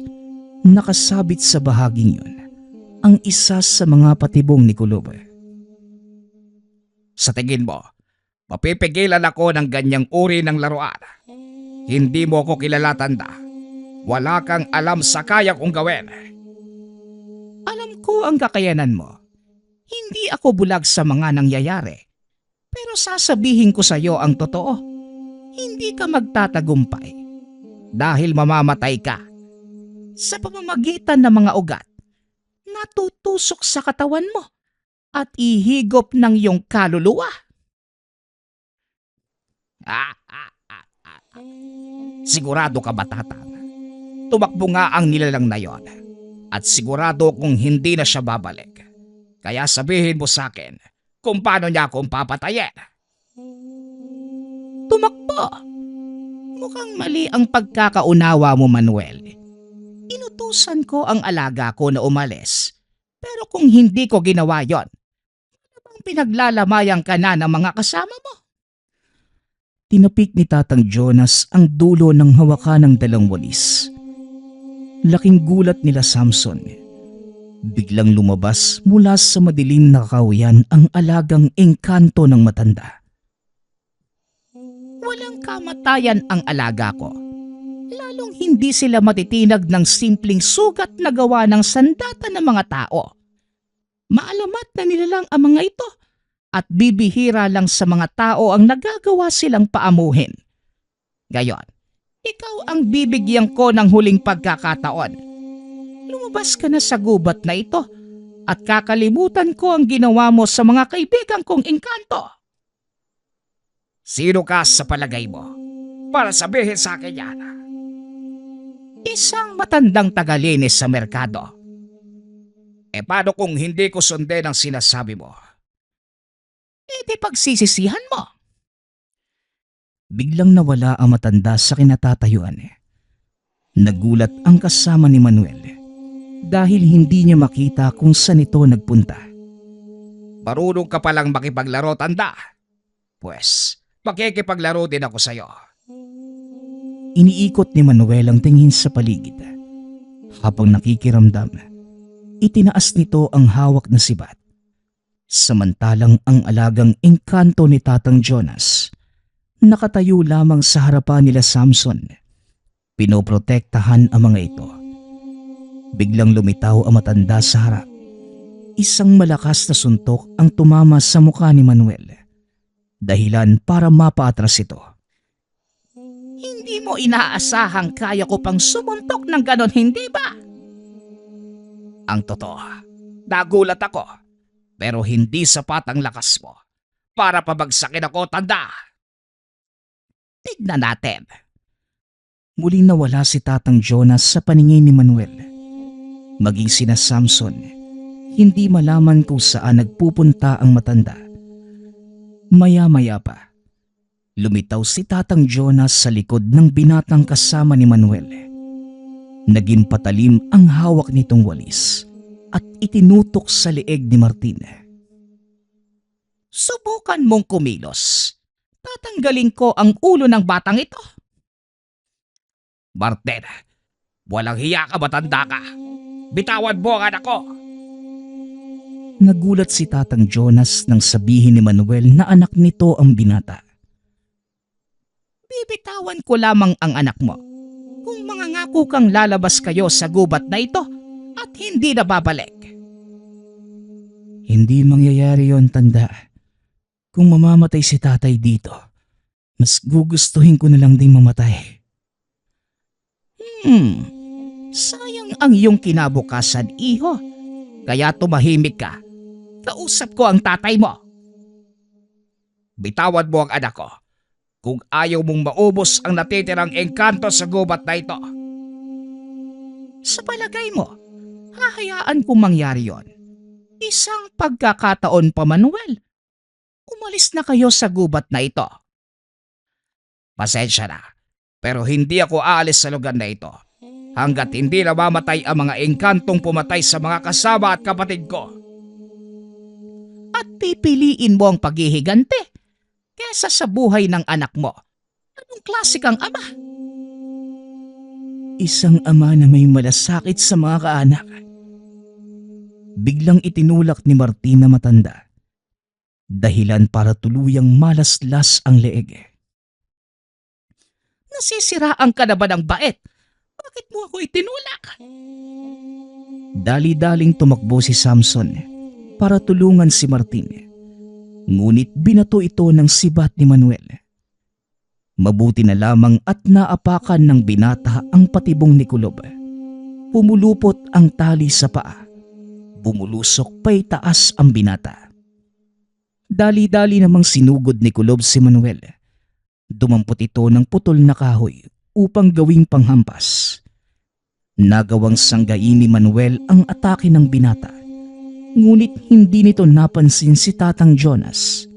nakasabit sa bahaging yun ang isa sa mga patibong ni Kulob. Sa tingin mo, mapipigilan ako ng ganyang uri ng laruan. Hindi mo ako kilala, tanda. Wala kang alam sa kaya kong gawin. Alam ko ang kakayanan mo. Hindi ako bulag sa mga nangyayari. Pero sasabihin ko sa iyo ang totoo. Hindi ka magtatagumpay. Dahil mamamatay ka. Sa pamamagitan ng mga ugat, natutusok sa katawan mo at ihigop ng iyong kaluluwa. Sigurado ka ba, tatang? Tumakbo nga ang nilalang na yon at sigurado kung hindi na siya babalik. Kaya sabihin mo sa akin kung paano niya akong papatayin. Tumakbo! Mukhang mali ang pagkakaunawa mo, Manuel. Inutusan ko ang alaga ko na umalis. Pero kung hindi ko ginawa yon, ano bang pinaglalamayang ka na ng mga kasama mo? Tinapik ni Tatang Jonas ang dulo ng hawakan ng dalang walis. Laking gulat nila Samson. Biglang lumabas mula sa madilim na kawiyan ang alagang engkanto ng matanda. Walang kamatayan ang alaga ko. Lalong hindi sila matitinag ng simpleng sugat na gawa ng sandata ng mga tao. Maalamat na nilalang ang mga ito at bibihira lang sa mga tao ang nagagawa silang paamuhin. Gayon, ikaw ang bibigyan ko ng huling pagkakataon. Lumabas ka na sa gubat na ito at kakalimutan ko ang ginawa mo sa mga kaibigan kong engkanto. Sino ka sa palagay mo para sabihin sa akin yan? Isang matandang tagalinis sa merkado. Paano kung hindi ko sundin ang sinasabi mo? Di pagsisisihan mo. Biglang nawala ang matanda sa kinatatayuan. Nagulat ang kasama ni Manuel dahil hindi niya makita kung saan ito nagpunta. Marunong ka palang makipaglaro, tanda. Pues, makikipaglaro din ako sa'yo. Iniikot ni Manuel ang tingin sa paligid. Habang nakikiramdam, itinaas nito ang hawak na sibat. Samantalang ang alagang engkanto ni Tatang Jonas nakatayo lamang sa harapan nila Samson. Pinoprotektahan ang mga ito. Biglang lumitaw ang matanda sa harap. Isang malakas na suntok ang tumama sa mukha ni Manuel. Dahilan para mapaatras ito. Hindi mo inaasahang kaya ko pang sumuntok ng ganon, hindi ba? Ang totoo, nagulat ako. Pero hindi sapat ang lakas mo para pabagsakin ako, tanda. Tignan natin. Muling nawala si Tatang Jonas sa paningin ni Manuel. Maging sina Samson, hindi malaman kung saan nagpupunta ang matanda. Maya-maya pa, lumitaw si Tatang Jonas sa likod ng binatang kasama ni Manuel. Naging patalim ang hawak nitong walis at itinutok sa leeg ni Martin. Subukan mong kumilos. Tatanggalin ko ang ulo ng batang ito. Martin, walang hiya ka, matanda ka. Bitawan mo ang anak ko. Nagulat si Tatang Jonas nang sabihin ni Manuel na anak nito ang binata. Bibitawan ko lamang ang anak mo kung mangangako kang lalabas kayo sa gubat na ito at hindi na babalik. Hindi mangyayari yon, tanda. Kung mamamatay si tatay dito, mas gugustuhin ko na lang ding mamatay. Sayang ang iyong kinabukasan, iho. Kaya tumahimik ka. Kausap ko ang tatay mo. Bitawan mo ang anak ko kung ayaw mong maubos ang natitirang engkanto sa gubat na ito. Sa palagay mo, hahayaan kong mangyari yon. Isang pagkakataon pa, Manuel. Umalis na kayo sa gubat na ito. Pasensya na, pero hindi ako aalis sa lugar na ito hanggat hindi namamatay ang mga engkantong pumatay sa mga kasama at kapatid ko. At pipiliin mo ang paghihigante kesa sa buhay ng anak mo. Anong klase kang ama? Isang ama na may malasakit sa mga kaanak. Biglang itinulak ni Martin na matanda. Dahilan para tuluyang malaslas ang leeg. Nasisiraan ka na ba ng bait? Bakit mo ako itinulak? Dali-daling tumakbo si Samson para tulungan si Martin. Ngunit binato ito ng sibat ni Manuel. Mabuti na lamang at naapakan ng binata ang patibong ni Kulob. Pumulupot ang tali sa paa. Bumulusok pa'y taas ang binata. Dali-dali namang sinugod ni Kulob si Manuel. Dumampot ito ng putol na kahoy upang gawing panghampas. Nagawang sanggain ni Manuel ang atake ng binata. Ngunit hindi nito napansin si Tatang Jonas.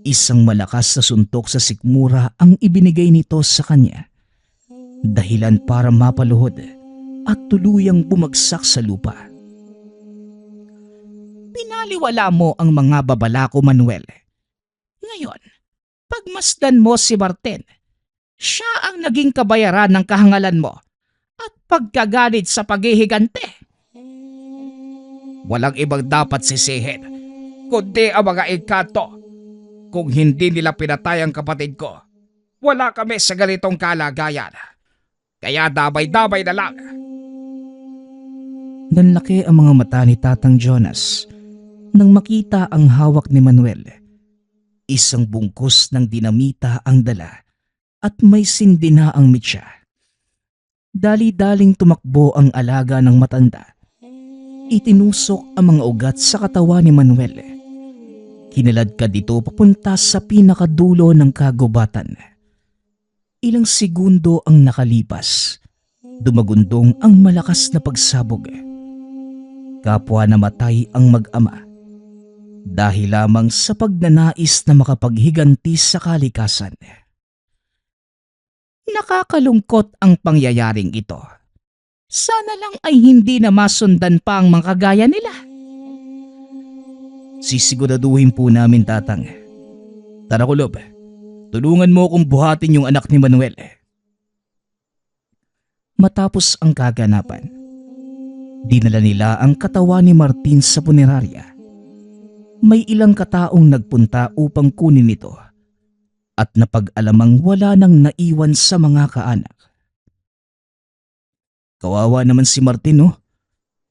Isang malakas na suntok sa sikmura ang ibinigay nito sa kanya. Dahilan para mapaluhod at tuluyang bumagsak sa lupa. Pinaliwala mo ang mga babala ko, Manuel. Ngayon, pagmasdan mo si Martin. Siya ang naging kabayaran ng kahangalan mo at pagkagalit sa paghihigante. Walang ibang dapat sisihin, kundi ang mga engkanto. Kung hindi nila pinatay ang kapatid ko, wala kami sa ganitong kalagayan. Kaya damay-damay na lang. Nanlaki ang mga mata ni Tatang Jonas nang makita ang hawak ni Manuel. Isang bungkus ng dinamita ang dala at may sindina ang mitya. Dali-daling tumakbo ang alaga ng matanda. Itinusok ang mga ugat sa katawan ni Manuel. Kinaladkad ito papunta sa pinakadulo ng kagubatan. Ilang segundo ang nakalipas. Dumagundong ang malakas na pagsabog. Kapwa namatay ang mag-ama. Dahil lamang sa pagnanais na makapaghiganti sa kalikasan. Nakakalungkot ang pangyayaring ito. Sana lang ay hindi na masundan pa ang mga kagaya nila. Sisiguraduhin po namin, Tatang. Tara, Kulob. Tulungan mo akong buhatin yung anak ni Manuel. Matapos ang kaganapan, dinala nila ang katawan ni Martin sa punerarya. May ilang kataong nagpunta upang kunin ito at napag-alamang wala nang naiwan sa mga kaanak. Kawawa naman si Martin, oh.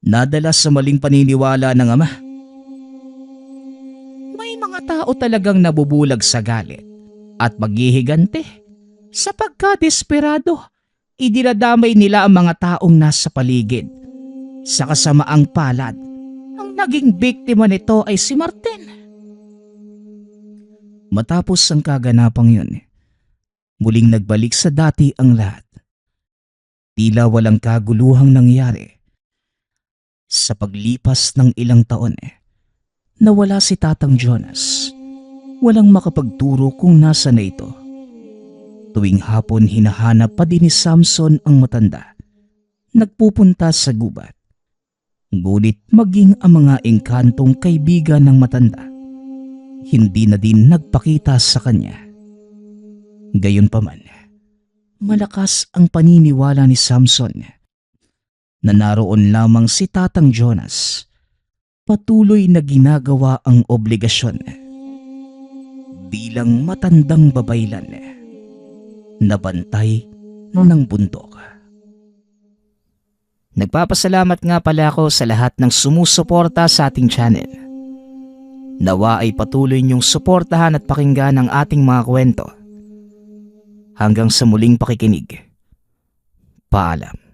nadala sa maling paniniwala ng ama. May mga tao talagang nabubulag sa galit at maghihigante sapagkat desperado. Idinadamay nila ang mga taong nasa paligid. Sa kasamaang palad, ang naging biktima nito ay si Martin. Matapos ang kaganapang yun, muling nagbalik sa dati ang lahat. Tila walang kaguluhang nangyari. Sa paglipas ng ilang taon, nawala si Tatang Jonas. Walang makapagturo kung nasa na ito. Tuwing hapon hinahanap pa din ni Samson ang matanda. Nagpupunta sa gubat. Ngunit maging ang mga engkantong kaibigan ng matanda, hindi na din nagpakita sa kanya. Gayunpaman, malakas ang paniniwala ni Samson na naroon lamang si Tatang Jonas. Patuloy na ginagawa ang obligasyon bilang matandang babaylan na bantay ng bundok. Nagpapasalamat nga pala ako sa lahat ng sumusuporta sa ating channel. Nawa ay patuloy niyong suportahan at pakinggan ang ating mga kwento. Hanggang sa muling pakikinig. Paalam.